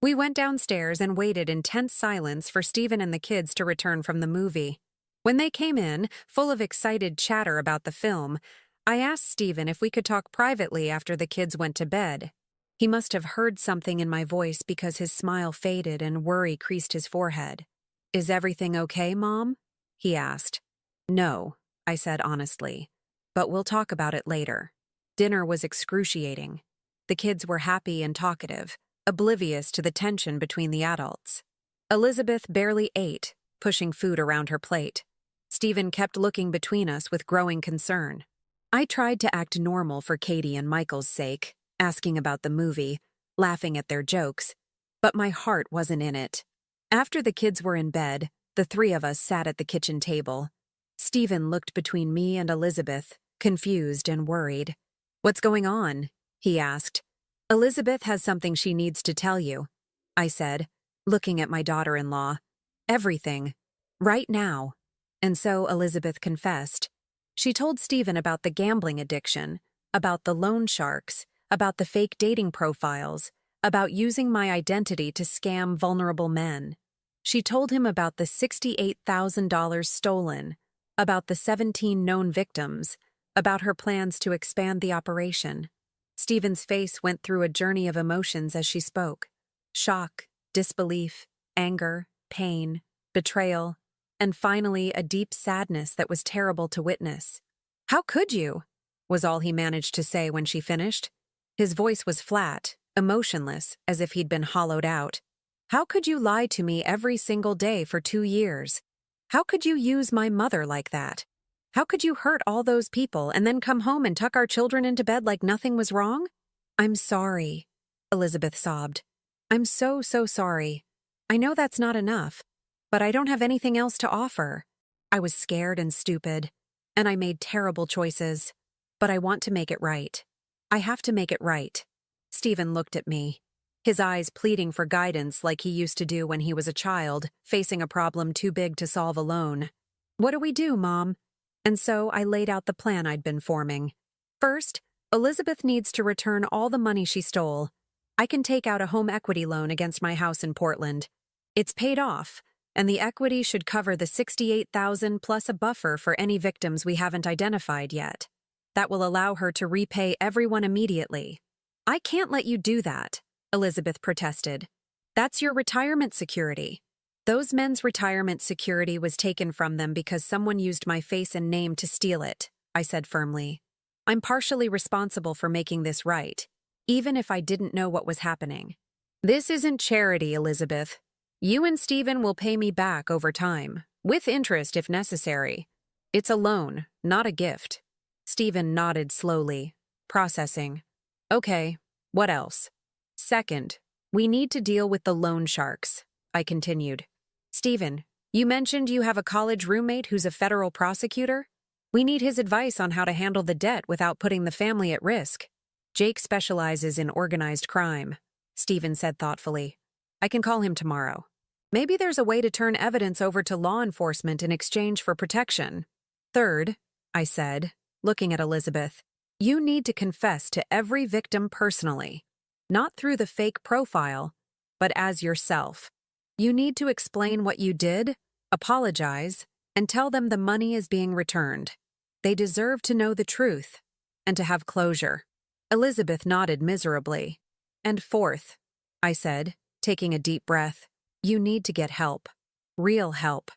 Speaker 1: We went downstairs and waited in tense silence for Stephen and the kids to return from the movie. When they came in, full of excited chatter about the film, I asked Stephen if we could talk privately after the kids went to bed. He must have heard something in my voice because his smile faded and worry creased his forehead. Is everything okay, Mom? He asked. No, I said honestly. But we'll talk about it later. Dinner was excruciating. The kids were happy and talkative, oblivious to the tension between the adults. Elizabeth barely ate, pushing food around her plate. Stephen kept looking between us with growing concern. I tried to act normal for Katie and Michael's sake, asking about the movie, laughing at their jokes, but my heart wasn't in it. After the kids were in bed, the three of us sat at the kitchen table. Stephen looked between me and Elizabeth, confused and worried. What's going on? He asked. Elizabeth has something she needs to tell you, I said, looking at my daughter-in-law. Everything. Right now. And so Elizabeth confessed. She told Stephen about the gambling addiction, about the loan sharks, about the fake dating profiles, about using my identity to scam vulnerable men. She told him about the $68,000 stolen, about the 17 known victims, about her plans to expand the operation. Stephen's face went through a journey of emotions as she spoke. Shock, disbelief, anger, pain, betrayal, and finally a deep sadness that was terrible to witness. How could you? Was all he managed to say when she finished. His voice was flat, emotionless, as if he'd been hollowed out. How could you lie to me every single day for 2 years? How could you use my mother like that? How could you hurt all those people and then come home and tuck our children into bed like nothing was wrong? I'm sorry, Elizabeth sobbed. I'm so sorry. I know that's not enough, but I don't have anything else to offer. I was scared and stupid, and I made terrible choices, but I want to make it right. I have to make it right. Stephen looked at me, his eyes pleading for guidance like he used to do when he was a child, facing a problem too big to solve alone. What do we do, Mom? And so I laid out the plan I'd been forming. First, Elizabeth needs to return all the money she stole. I can take out a home equity loan against my house in Portland. It's paid off, and the equity should cover the $68,000 plus a buffer for any victims we haven't identified yet. That will allow her to repay everyone immediately. I can't let you do that, Elizabeth protested. That's your retirement security. Those men's retirement security was taken from them because someone used my face and name to steal it, I said firmly. I'm partially responsible for making this right, even if I didn't know what was happening. This isn't charity, Elizabeth. You and Stephen will pay me back over time, With interest if necessary. It's a loan, not a gift. Stephen nodded slowly, processing. Okay, what else? Second, we need to deal with the loan sharks, I continued. Stephen, you mentioned you have a college roommate who's a federal prosecutor? We need his advice on how to handle the debt without putting the family at risk. Jake specializes in organized crime, Stephen said thoughtfully. I can call him tomorrow. Maybe there's a way to turn evidence over to law enforcement in exchange for protection. Third, I said, looking at Elizabeth, you need to confess to every victim personally, not through the fake profile, but as yourself. You need to explain what you did, apologize, and tell them the money is being returned. They deserve to know the truth and to have closure. Elizabeth nodded miserably. And fourth, I said, taking a deep breath, you need to get help. Real help.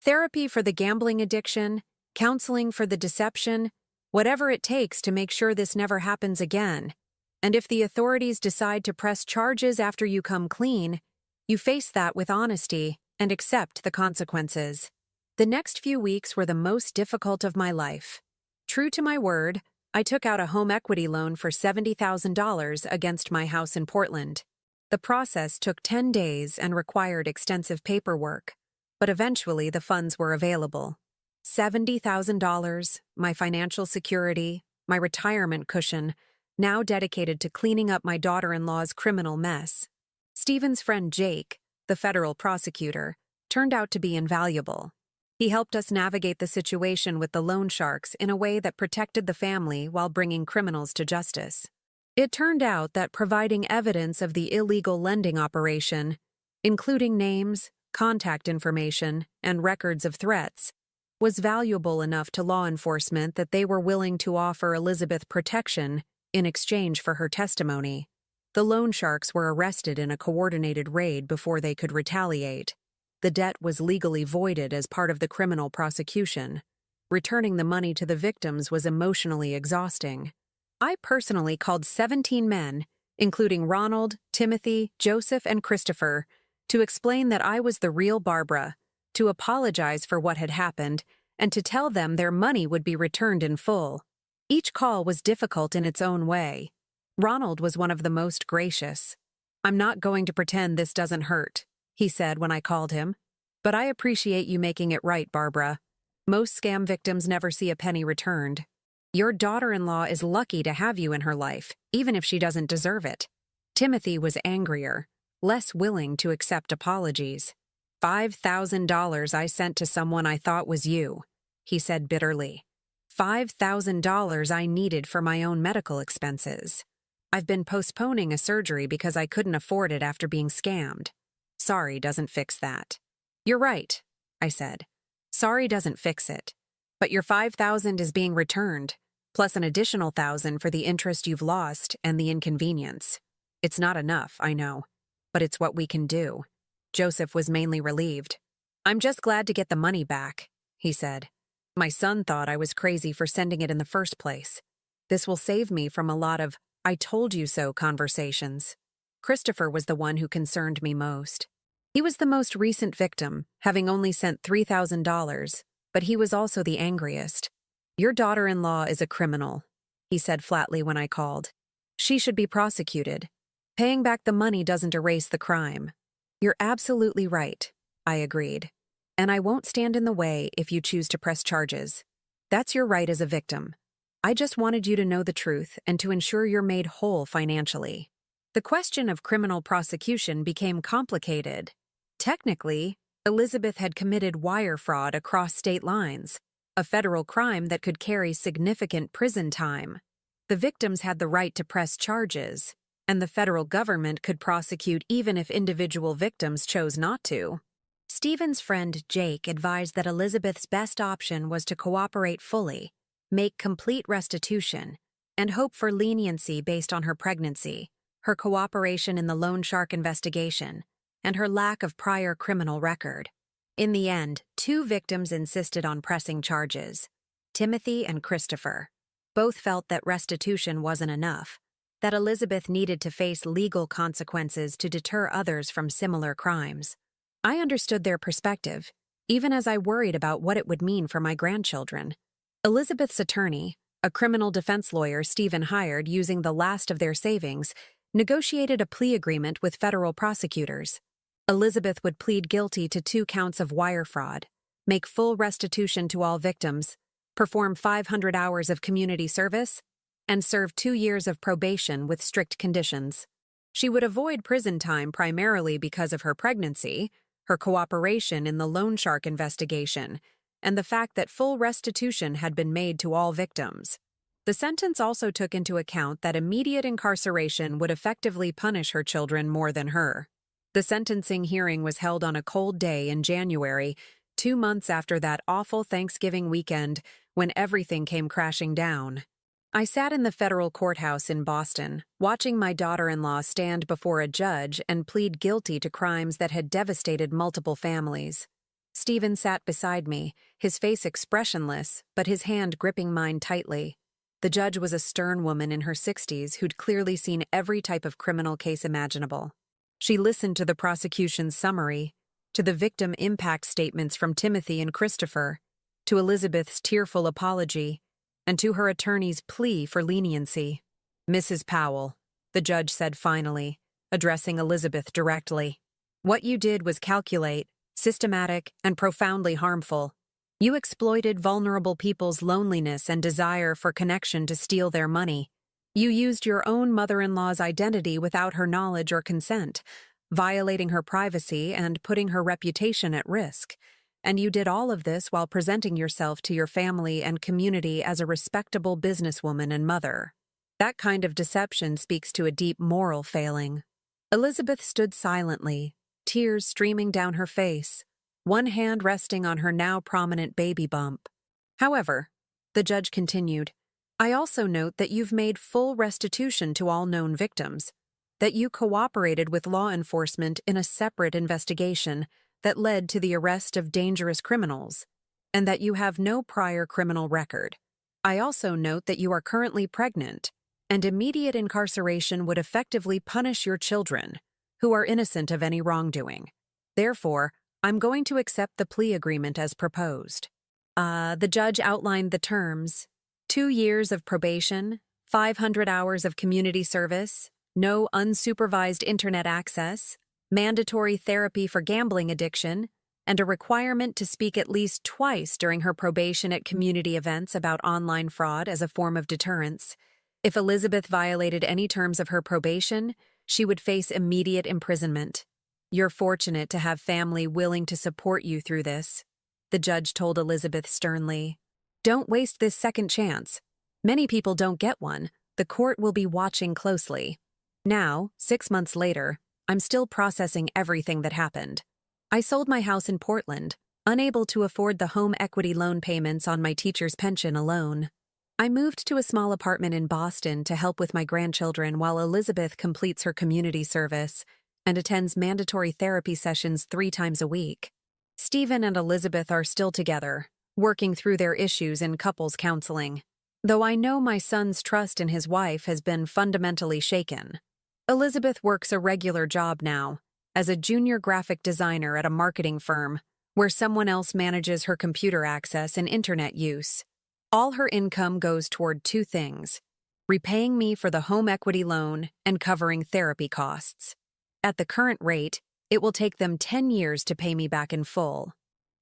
Speaker 1: Therapy for the gambling addiction, counseling for the deception, whatever it takes to make sure this never happens again. And if the authorities decide to press charges after you come clean, you face that with honesty and accept the consequences. The next few weeks were the most difficult of my life. True to my word, I took out a home equity loan for $70,000 against my house in Portland. The process took 10 days and required extensive paperwork, but eventually the funds were available. $70,000, my financial security, my retirement cushion, now dedicated to cleaning up my daughter-in-law's criminal mess. Stephen's friend Jake, the federal prosecutor, turned out to be invaluable. He helped us navigate the situation with the loan sharks in a way that protected the family while bringing criminals to justice. It turned out that providing evidence of the illegal lending operation, including names, contact information, and records of threats, was valuable enough to law enforcement that they were willing to offer Elizabeth protection in exchange for her testimony. The loan sharks were arrested in a coordinated raid before they could retaliate. The debt was legally voided as part of the criminal prosecution. Returning the money to the victims was emotionally exhausting. I personally called 17 men, including Ronald, Timothy, Joseph, and Christopher, to explain that I was the real Barbara, to apologize for what had happened, and to tell them their money would be returned in full. Each call was difficult in its own way. Ronald was one of the most gracious. I'm not going to pretend this doesn't hurt, he said when I called him. But I appreciate you making it right, Barbara. Most scam victims never see a penny returned. Your daughter-in-law is lucky to have you in her life, even if she doesn't deserve it. Timothy was angrier, less willing to accept apologies. $5,000 I sent to someone I thought was you, he said bitterly. $5,000 I needed for my own medical expenses. I've been postponing a surgery because I couldn't afford it after being scammed. Sorry doesn't fix that. You're right, I said. Sorry doesn't fix it. But your $5,000 is being returned, plus an additional $1,000 for the interest you've lost and the inconvenience. It's not enough, I know, but it's what we can do. Joseph was mainly relieved. I'm just glad to get the money back, he said. My son thought I was crazy for sending it in the first place. This will save me from a lot of I told you so conversations. Christopher was the one who concerned me most. He was the most recent victim, having only sent $3,000, but he was also the angriest. Your daughter-in-law is a criminal, he said flatly when I called. She should be prosecuted. Paying back the money doesn't erase the crime. You're absolutely right, I agreed. And I won't stand in the way if you choose to press charges. That's your right as a victim. I just wanted you to know the truth and to ensure you're made whole financially. The question of criminal prosecution became complicated. Technically, Elizabeth had committed wire fraud across state lines, a federal crime that could carry significant prison time. The victims had the right to press charges, and the federal government could prosecute even if individual victims chose not to. Stephen's friend Jake advised that Elizabeth's best option was to cooperate fully, make complete restitution, and hope for leniency based on her pregnancy, her cooperation in the loan shark investigation, and her lack of prior criminal record. In the end, 2 victims insisted on pressing charges, Timothy and Christopher. Both felt that restitution wasn't enough, that Elizabeth needed to face legal consequences to deter others from similar crimes. I understood their perspective. even as I worried about what it would mean for my grandchildren. Elizabeth's attorney, a criminal defense lawyer Stephen hired using the last of their savings, negotiated a plea agreement with federal prosecutors. Elizabeth would plead guilty to 2 counts of wire fraud, make full restitution to all victims, perform 500 hours of community service, and serve 2 years of probation with strict conditions. She would avoid prison time primarily because of her pregnancy, her cooperation in the loan shark investigation, and the fact that full restitution had been made to all victims. The sentence also took into account that immediate incarceration would effectively punish her children more than her. The sentencing hearing was held on a cold day in January, 2 months after that awful Thanksgiving weekend when everything came crashing down. I sat in the federal courthouse in Boston, watching my daughter-in-law stand before a judge and plead guilty to crimes that had devastated multiple families. Stephen sat beside me, his face expressionless, but his hand gripping mine tightly. The judge was a stern woman in her 60s who'd clearly seen every type of criminal case imaginable. She listened to the prosecution's summary, to the victim impact statements from Timothy and Christopher, to Elizabeth's tearful apology, and to her attorney's plea for leniency. "Mrs. Powell," the judge said finally, addressing Elizabeth directly, "what you did was calculate, systematic, and profoundly harmful. You exploited vulnerable people's loneliness and desire for connection to steal their money. You used your own mother-in-law's identity without her knowledge or consent, violating her privacy and putting her reputation at risk. And you did all of this while presenting yourself to your family and community as a respectable businesswoman and mother. That kind of deception speaks to a deep moral failing." Elizabeth stood silently, tears streaming down her face, one hand resting on her now prominent baby bump. "However," the judge continued, "I also note that you've made full restitution to all known victims, that you cooperated with law enforcement in a separate investigation that led to the arrest of dangerous criminals, and that you have no prior criminal record. I also note that you are currently pregnant, and immediate incarceration would effectively punish your children, who are innocent of any wrongdoing. Therefore, I'm going to accept the plea agreement as proposed." The judge outlined the terms: 2 years of probation, 500 hours of community service, no unsupervised internet access, mandatory therapy for gambling addiction, and a requirement to speak at least twice during her probation at community events about online fraud as a form of deterrence. If Elizabeth violated any terms of her probation, she would face immediate imprisonment. "You're fortunate to have family willing to support you through this," the judge told Elizabeth sternly. "Don't waste this second chance. Many people don't get one. The court will be watching closely." Now, 6 months later, I'm still processing everything that happened. I sold my house in Portland, unable to afford the home equity loan payments on my teacher's pension alone. I moved to a small apartment in Boston to help with my grandchildren while Elizabeth completes her community service and attends mandatory therapy sessions 3 times a week. Stephen and Elizabeth are still together, working through their issues in couples counseling, though I know my son's trust in his wife has been fundamentally shaken. Elizabeth works a regular job now, as a junior graphic designer at a marketing firm, where someone else manages her computer access and internet use. All her income goes toward 2 things: repaying me for the home equity loan and covering therapy costs. At the current rate, it will take them 10 years to pay me back in full.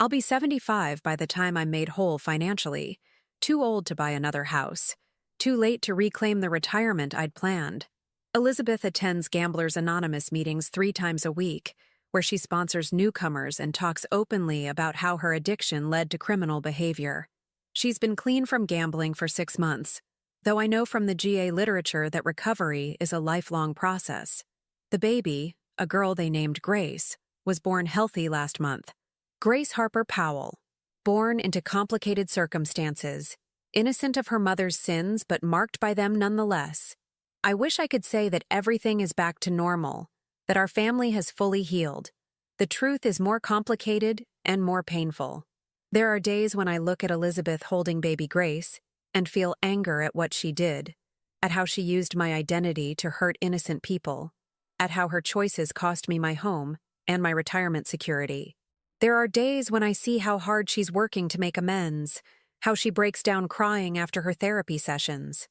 Speaker 1: I'll be 75 by the time I'm made whole financially, too old to buy another house, too late to reclaim the retirement I'd planned. Elizabeth attends Gamblers Anonymous meetings 3 times a week, where she sponsors newcomers and talks openly about how her addiction led to criminal behavior. She's been clean from gambling for 6 months, though I know from the GA literature that recovery is a lifelong process. The baby, a girl they named Grace, was born healthy last month. Grace Harper Powell, born into complicated circumstances, innocent of her mother's sins but marked by them nonetheless. I wish I could say that everything is back to normal, that our family has fully healed. The truth is more complicated and more painful. There are days when I look at Elizabeth holding baby Grace and feel anger at what she did, at how she used my identity to hurt innocent people, at how her choices cost me my home and my retirement security. There are days when I see how hard she's working to make amends, how she breaks down crying after her therapy sessions,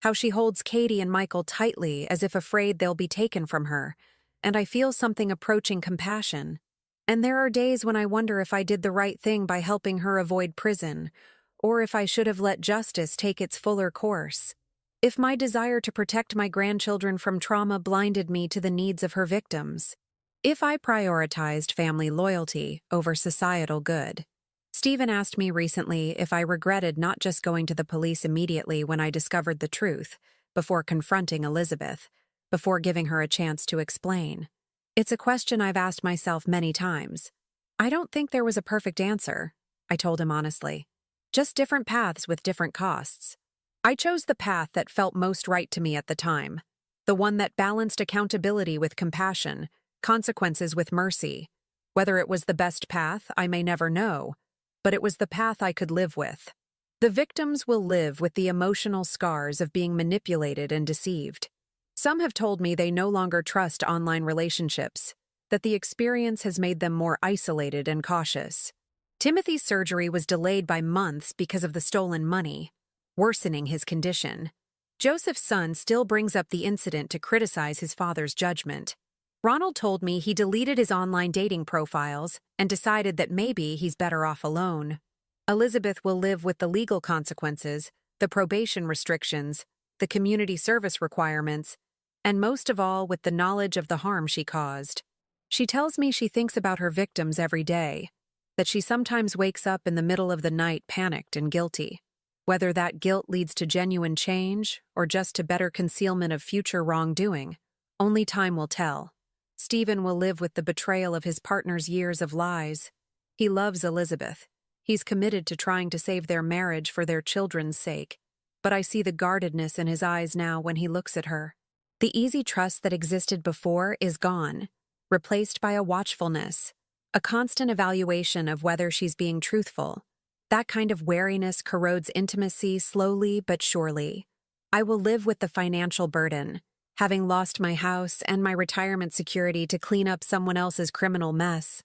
Speaker 1: how she holds Katie and Michael tightly as if afraid they'll be taken from her, and I feel something approaching compassion. And there are days when I wonder if I did the right thing by helping her avoid prison, or if I should have let justice take its fuller course. If my desire to protect my grandchildren from trauma blinded me to the needs of her victims. If I prioritized family loyalty over societal good. Stephen asked me recently if I regretted not just going to the police immediately when I discovered the truth, before confronting Elizabeth, before giving her a chance to explain. It's a question I've asked myself many times. I don't think there was a perfect answer, I told him honestly. Just different paths with different costs. I chose the path that felt most right to me at the time, the one that balanced accountability with compassion, consequences with mercy. Whether it was the best path, I may never know, but it was the path I could live with. The victims will live with the emotional scars of being manipulated and deceived. Some have told me they no longer trust online relationships, that the experience has made them more isolated and cautious. Timothy's surgery was delayed by months because of the stolen money, worsening his condition. Joseph's son still brings up the incident to criticize his father's judgment. Ronald told me he deleted his online dating profiles and decided that maybe he's better off alone. Elizabeth will live with the legal consequences, the probation restrictions, the community service requirements, and most of all with the knowledge of the harm she caused. She tells me she thinks about her victims every day, that she sometimes wakes up in the middle of the night panicked and guilty. Whether that guilt leads to genuine change or just to better concealment of future wrongdoing, only time will tell. Stephen will live with the betrayal of his partner's years of lies. He loves Elizabeth. He's committed to trying to save their marriage for their children's sake. But I see the guardedness in his eyes now when he looks at her. The easy trust that existed before is gone, replaced by a watchfulness, a constant evaluation of whether she's being truthful. That kind of wariness corrodes intimacy slowly but surely. I will live with the financial burden, having lost my house and my retirement security to clean up someone else's criminal mess.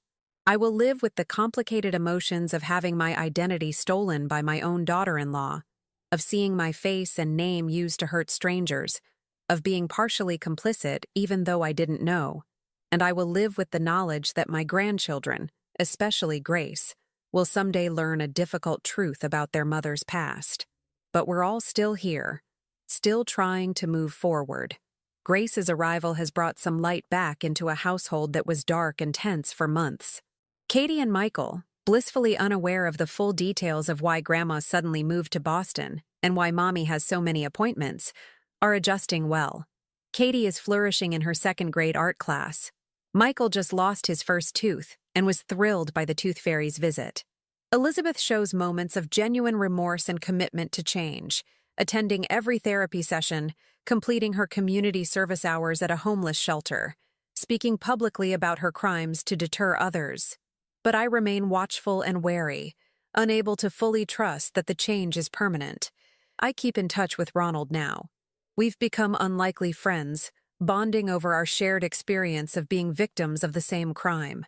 Speaker 1: I will live with the complicated emotions of having my identity stolen by my own daughter-in-law, of seeing my face and name used to hurt strangers, of being partially complicit even though I didn't know. And I will live with the knowledge that my grandchildren, especially Grace, will someday learn a difficult truth about their mother's past. But we're all still here, still trying to move forward. Grace's arrival has brought some light back into a household that was dark and tense for months. Katie and Michael, blissfully unaware of the full details of why Grandma suddenly moved to Boston and why Mommy has so many appointments, are adjusting well. Katie is flourishing in her second-grade art class. Michael just lost his first tooth and was thrilled by the tooth fairy's visit. Elizabeth shows moments of genuine remorse and commitment to change, attending every therapy session, completing her community service hours at a homeless shelter, speaking publicly about her crimes to deter others. But I remain watchful and wary, unable to fully trust that the change is permanent. I keep in touch with Ronald now. We've become unlikely friends, bonding over our shared experience of being victims of the same crime.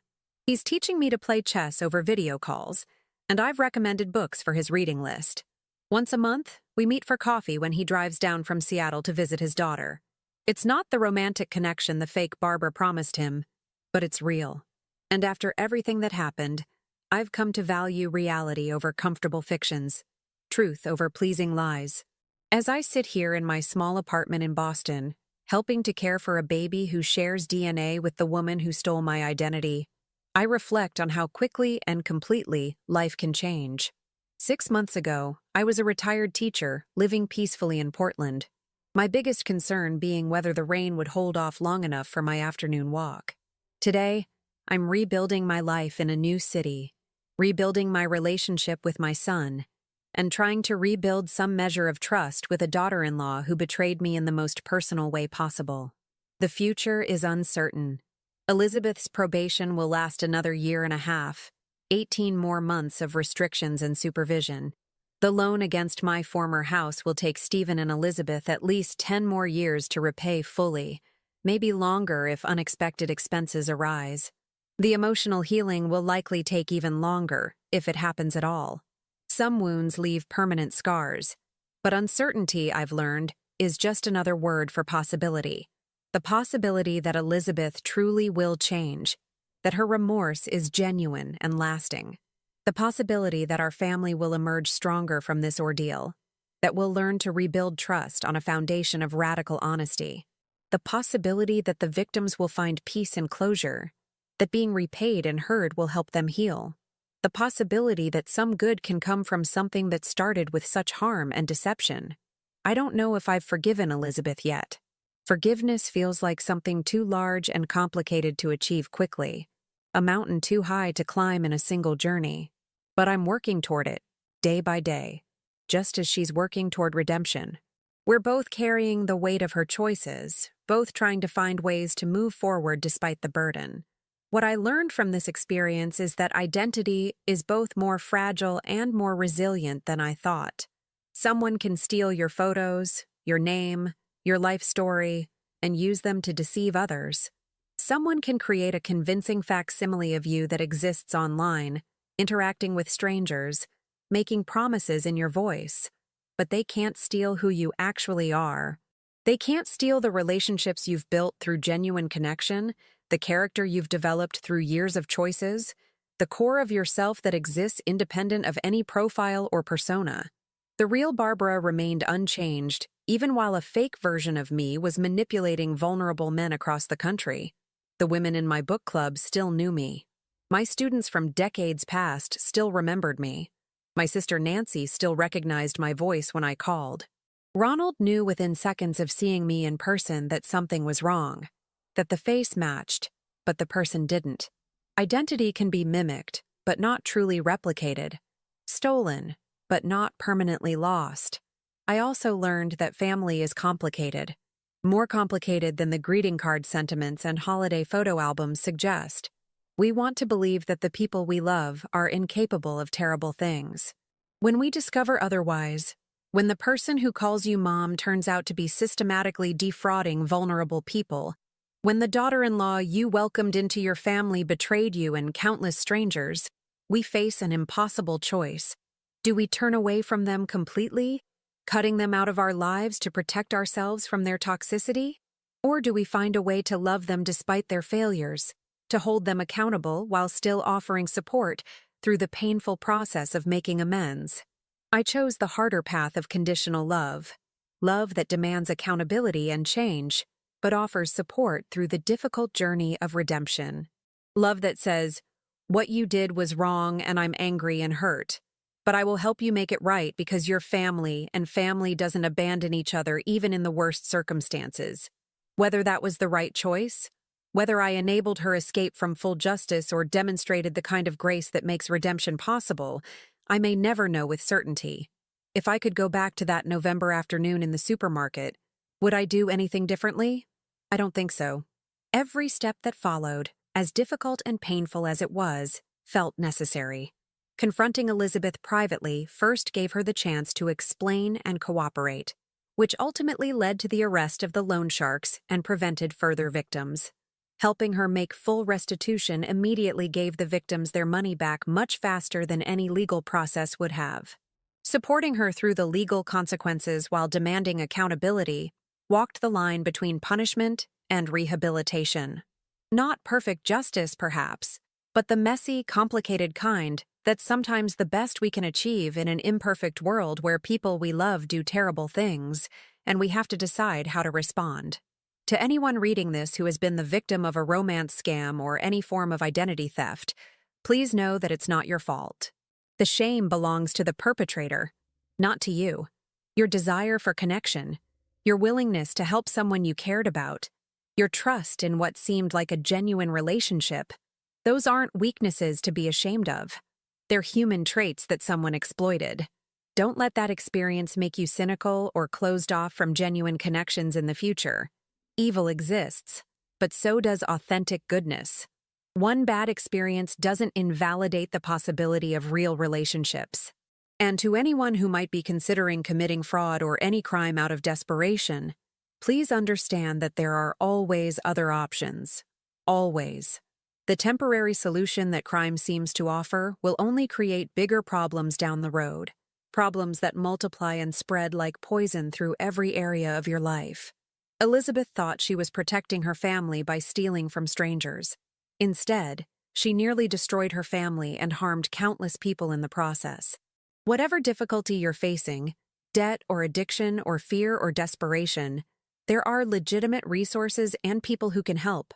Speaker 1: He's teaching me to play chess over video calls, and I've recommended books for his reading list. Once a month, we meet for coffee when he drives down from Seattle to visit his daughter. It's not the romantic connection the fake Barbara promised him, but it's real. And after everything that happened, I've come to value reality over comfortable fictions, truth over pleasing lies. As I sit here in my small apartment in Boston, helping to care for a baby who shares DNA with the woman who stole my identity, I reflect on how quickly and completely life can change. 6 months ago, I was a retired teacher living peacefully in Portland, my biggest concern being whether the rain would hold off long enough for my afternoon walk. Today, I'm rebuilding my life in a new city, rebuilding my relationship with my son, and trying to rebuild some measure of trust with a daughter-in-law who betrayed me in the most personal way possible. The future is uncertain. Elizabeth's probation will last another 1.5 years, 18 more months of restrictions and supervision. The loan against my former house will take Stephen and Elizabeth at least 10 more years to repay fully, maybe longer if unexpected expenses arise. The emotional healing will likely take even longer, if it happens at all. Some wounds leave permanent scars, but uncertainty, I've learned, is just another word for possibility. The possibility that Elizabeth truly will change, that her remorse is genuine and lasting. The possibility that our family will emerge stronger from this ordeal, that we'll learn to rebuild trust on a foundation of radical honesty. The possibility that the victims will find peace and closure, that being repaid and heard will help them heal. The possibility that some good can come from something that started with such harm and deception. I don't know if I've forgiven Elizabeth yet. Forgiveness feels like something too large and complicated to achieve quickly, a mountain too high to climb in a single journey. But I'm working toward it, day by day, just as she's working toward redemption. We're both carrying the weight of her choices, both trying to find ways to move forward despite the burden. What I learned from this experience is that identity is both more fragile and more resilient than I thought. Someone can steal your photos, your name, your life story, and use them to deceive others. Someone can create a convincing facsimile of you that exists online, interacting with strangers, making promises in your voice. But they can't steal who you actually are. They can't steal the relationships you've built through genuine connection, the character you've developed through years of choices, the core of yourself that exists independent of any profile or persona. The real Barbara remained unchanged, even while a fake version of me was manipulating vulnerable men across the country. The women in my book club still knew me. My students from decades past still remembered me. My sister Nancy still recognized my voice when I called. Ronald knew within seconds of seeing me in person that something was wrong, that the face matched, but the person didn't. Identity can be mimicked, but not truly replicated. Stolen, but not permanently lost. I also learned that family is complicated. More complicated than the greeting card sentiments and holiday photo albums suggest. We want to believe that the people we love are incapable of terrible things. When we discover otherwise, when the person who calls you mom turns out to be systematically defrauding vulnerable people, when the daughter-in-law you welcomed into your family betrayed you and countless strangers, we face an impossible choice. Do we turn away from them completely, cutting them out of our lives to protect ourselves from their toxicity? Or do we find a way to love them despite their failures, to hold them accountable while still offering support through the painful process of making amends? I chose the harder path of conditional love, love that demands accountability and change, but offers support through the difficult journey of redemption. Love that says, "What you did was wrong and I'm angry and hurt, but I will help you make it right because you're family and family doesn't abandon each other even in the worst circumstances." Whether that was the right choice, whether I enabled her escape from full justice or demonstrated the kind of grace that makes redemption possible, I may never know with certainty. If I could go back to that November afternoon in the supermarket, would I do anything differently? I don't think so. Every step that followed, as difficult and painful as it was, felt necessary. Confronting Elizabeth privately first gave her the chance to explain and cooperate, which ultimately led to the arrest of the loan sharks and prevented further victims. Helping her make full restitution immediately gave the victims their money back much faster than any legal process would have. Supporting her through the legal consequences while demanding accountability walked the line between punishment and rehabilitation. Not perfect justice, perhaps, but the messy, complicated kind that's sometimes the best we can achieve in an imperfect world where people we love do terrible things, and we have to decide how to respond. To anyone reading this who has been the victim of a romance scam or any form of identity theft, please know that it's not your fault. The shame belongs to the perpetrator, not to you. Your desire for connection, your willingness to help someone you cared about, your trust in what seemed like a genuine relationship, those aren't weaknesses to be ashamed of. They're human traits that someone exploited. Don't let that experience make you cynical or closed off from genuine connections in the future. Evil exists, but so does authentic goodness. One bad experience doesn't invalidate the possibility of real relationships. And to anyone who might be considering committing fraud or any crime out of desperation, please understand that there are always other options. Always. The temporary solution that crime seems to offer will only create bigger problems down the road, problems that multiply and spread like poison through every area of your life. Elizabeth thought she was protecting her family by stealing from strangers. Instead, she nearly destroyed her family and harmed countless people in the process. Whatever difficulty you're facing, debt or addiction or fear or desperation, there are legitimate resources and people who can help.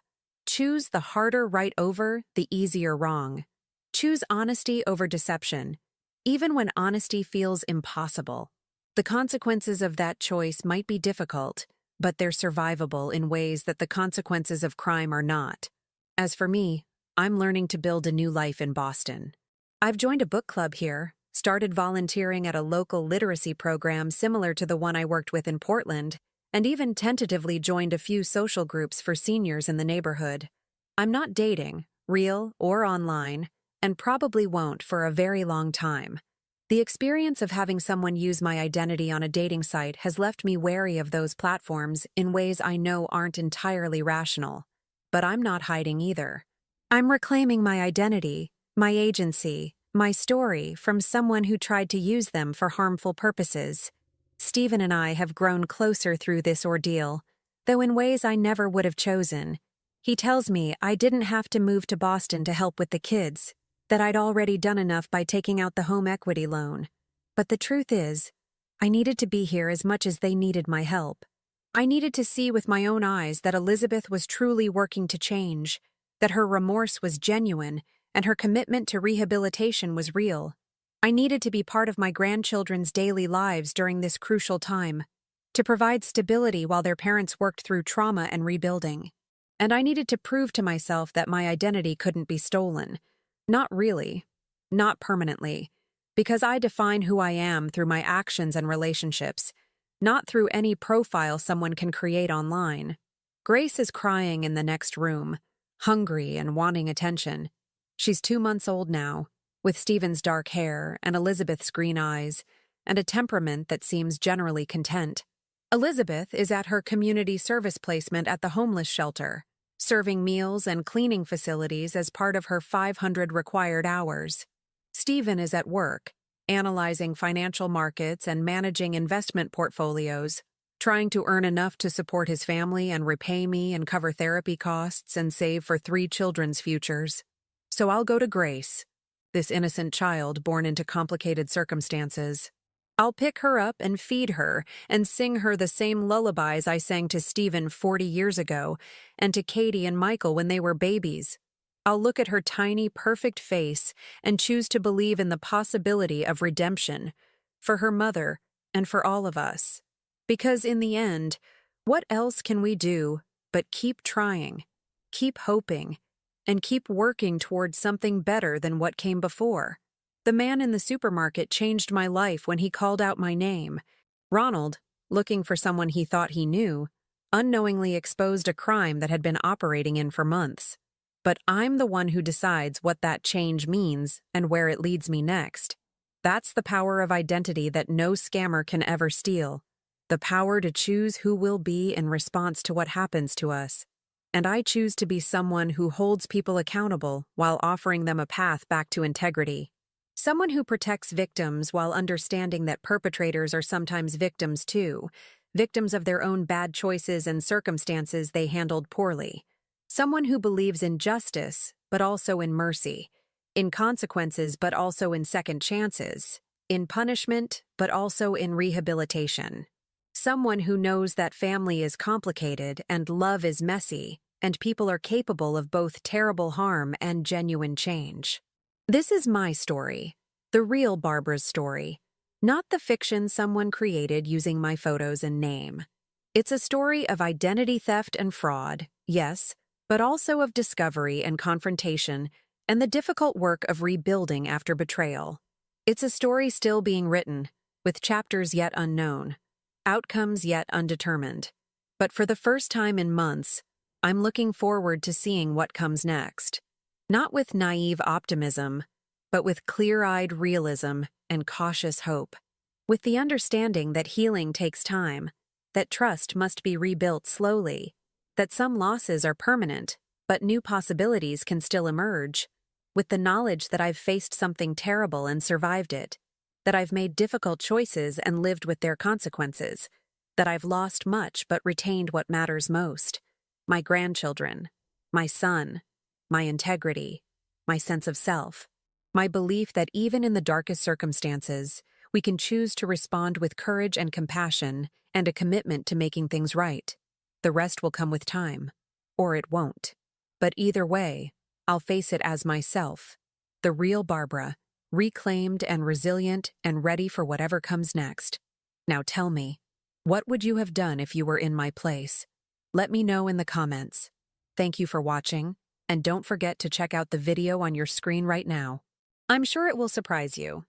Speaker 1: Choose the harder right over the easier wrong. Choose honesty over deception, even when honesty feels impossible. The consequences of that choice might be difficult, but they're survivable in ways that the consequences of crime are not. As for me, I'm learning to build a new life in Boston. I've joined a book club here, started volunteering at a local literacy program similar to the one I worked with in Portland, and even tentatively joined a few social groups for seniors in the neighborhood. I'm not dating, real or online, and probably won't for a very long time. The experience of having someone use my identity on a dating site has left me wary of those platforms in ways I know aren't entirely rational. But I'm not hiding either. I'm reclaiming my identity, my agency, my story from someone who tried to use them for harmful purposes. Stephen and I have grown closer through this ordeal, though in ways I never would have chosen. He tells me I didn't have to move to Boston to help with the kids, that I'd already done enough by taking out the home equity loan. But the truth is, I needed to be here as much as they needed my help. I needed to see with my own eyes that Elizabeth was truly working to change, that her remorse was genuine, and her commitment to rehabilitation was real. I needed to be part of my grandchildren's daily lives during this crucial time, to provide stability while their parents worked through trauma and rebuilding. And I needed to prove to myself that my identity couldn't be stolen. Not really. Not permanently. Because I define who I am through my actions and relationships, not through any profile someone can create online. Grace is crying in the next room, hungry and wanting attention. She's 2 months old now, with Stephen's dark hair and Elizabeth's green eyes, and a temperament that seems generally content. Elizabeth is at her community service placement at the homeless shelter, serving meals and cleaning facilities as part of her 500 required hours. Stephen is at work, analyzing financial markets and managing investment portfolios, trying to earn enough to support his family and repay me and cover therapy costs and save for 3 children's futures. So I'll go to Grace, this innocent child born into complicated circumstances. I'll pick her up and feed her and sing her the same lullabies I sang to Stephen 40 years ago and to Katie and Michael when they were babies. I'll look at her tiny, perfect face and choose to believe in the possibility of redemption for her mother and for all of us. Because in the end, what else can we do but keep trying, keep hoping, and keep working towards something better than what came before? The man in the supermarket changed my life when he called out my name. Ronald, looking for someone he thought he knew, unknowingly exposed a crime that had been operating in for months. But I'm the one who decides what that change means and where it leads me next. That's the power of identity that no scammer can ever steal. The power to choose who we'll be in response to what happens to us. And I choose to be someone who holds people accountable while offering them a path back to integrity. Someone who protects victims while understanding that perpetrators are sometimes victims too, victims of their own bad choices and circumstances they handled poorly. Someone who believes in justice, but also in mercy, in consequences, but also in second chances, in punishment, but also in rehabilitation. Someone who knows that family is complicated and love is messy, and people are capable of both terrible harm and genuine change. This is my story, the real Barbara's story, not the fiction someone created using my photos and name. It's a story of identity theft and fraud, yes, but also of discovery and confrontation and the difficult work of rebuilding after betrayal. It's a story still being written, with chapters yet unknown, outcomes yet undetermined. But for the first time in months, I'm looking forward to seeing what comes next. Not with naive optimism, but with clear-eyed realism and cautious hope. With the understanding that healing takes time, that trust must be rebuilt slowly, that some losses are permanent, But new possibilities can still emerge, with the knowledge that I've faced something terrible and survived it, that I've made difficult choices and lived with their consequences, that I've lost much but retained what matters most: my grandchildren, my son, my integrity, my sense of self, my belief that even in the darkest circumstances, we can choose to respond with courage and compassion and a commitment to making things right. The rest will come with time, or it won't. But either way, I'll face it as myself, the real Barbara, reclaimed and resilient and ready for whatever comes next. Now tell me, what would you have done if you were in my place? Let me know in the comments. Thank you for watching, and don't forget to check out the video on your screen right now. I'm sure it will surprise you.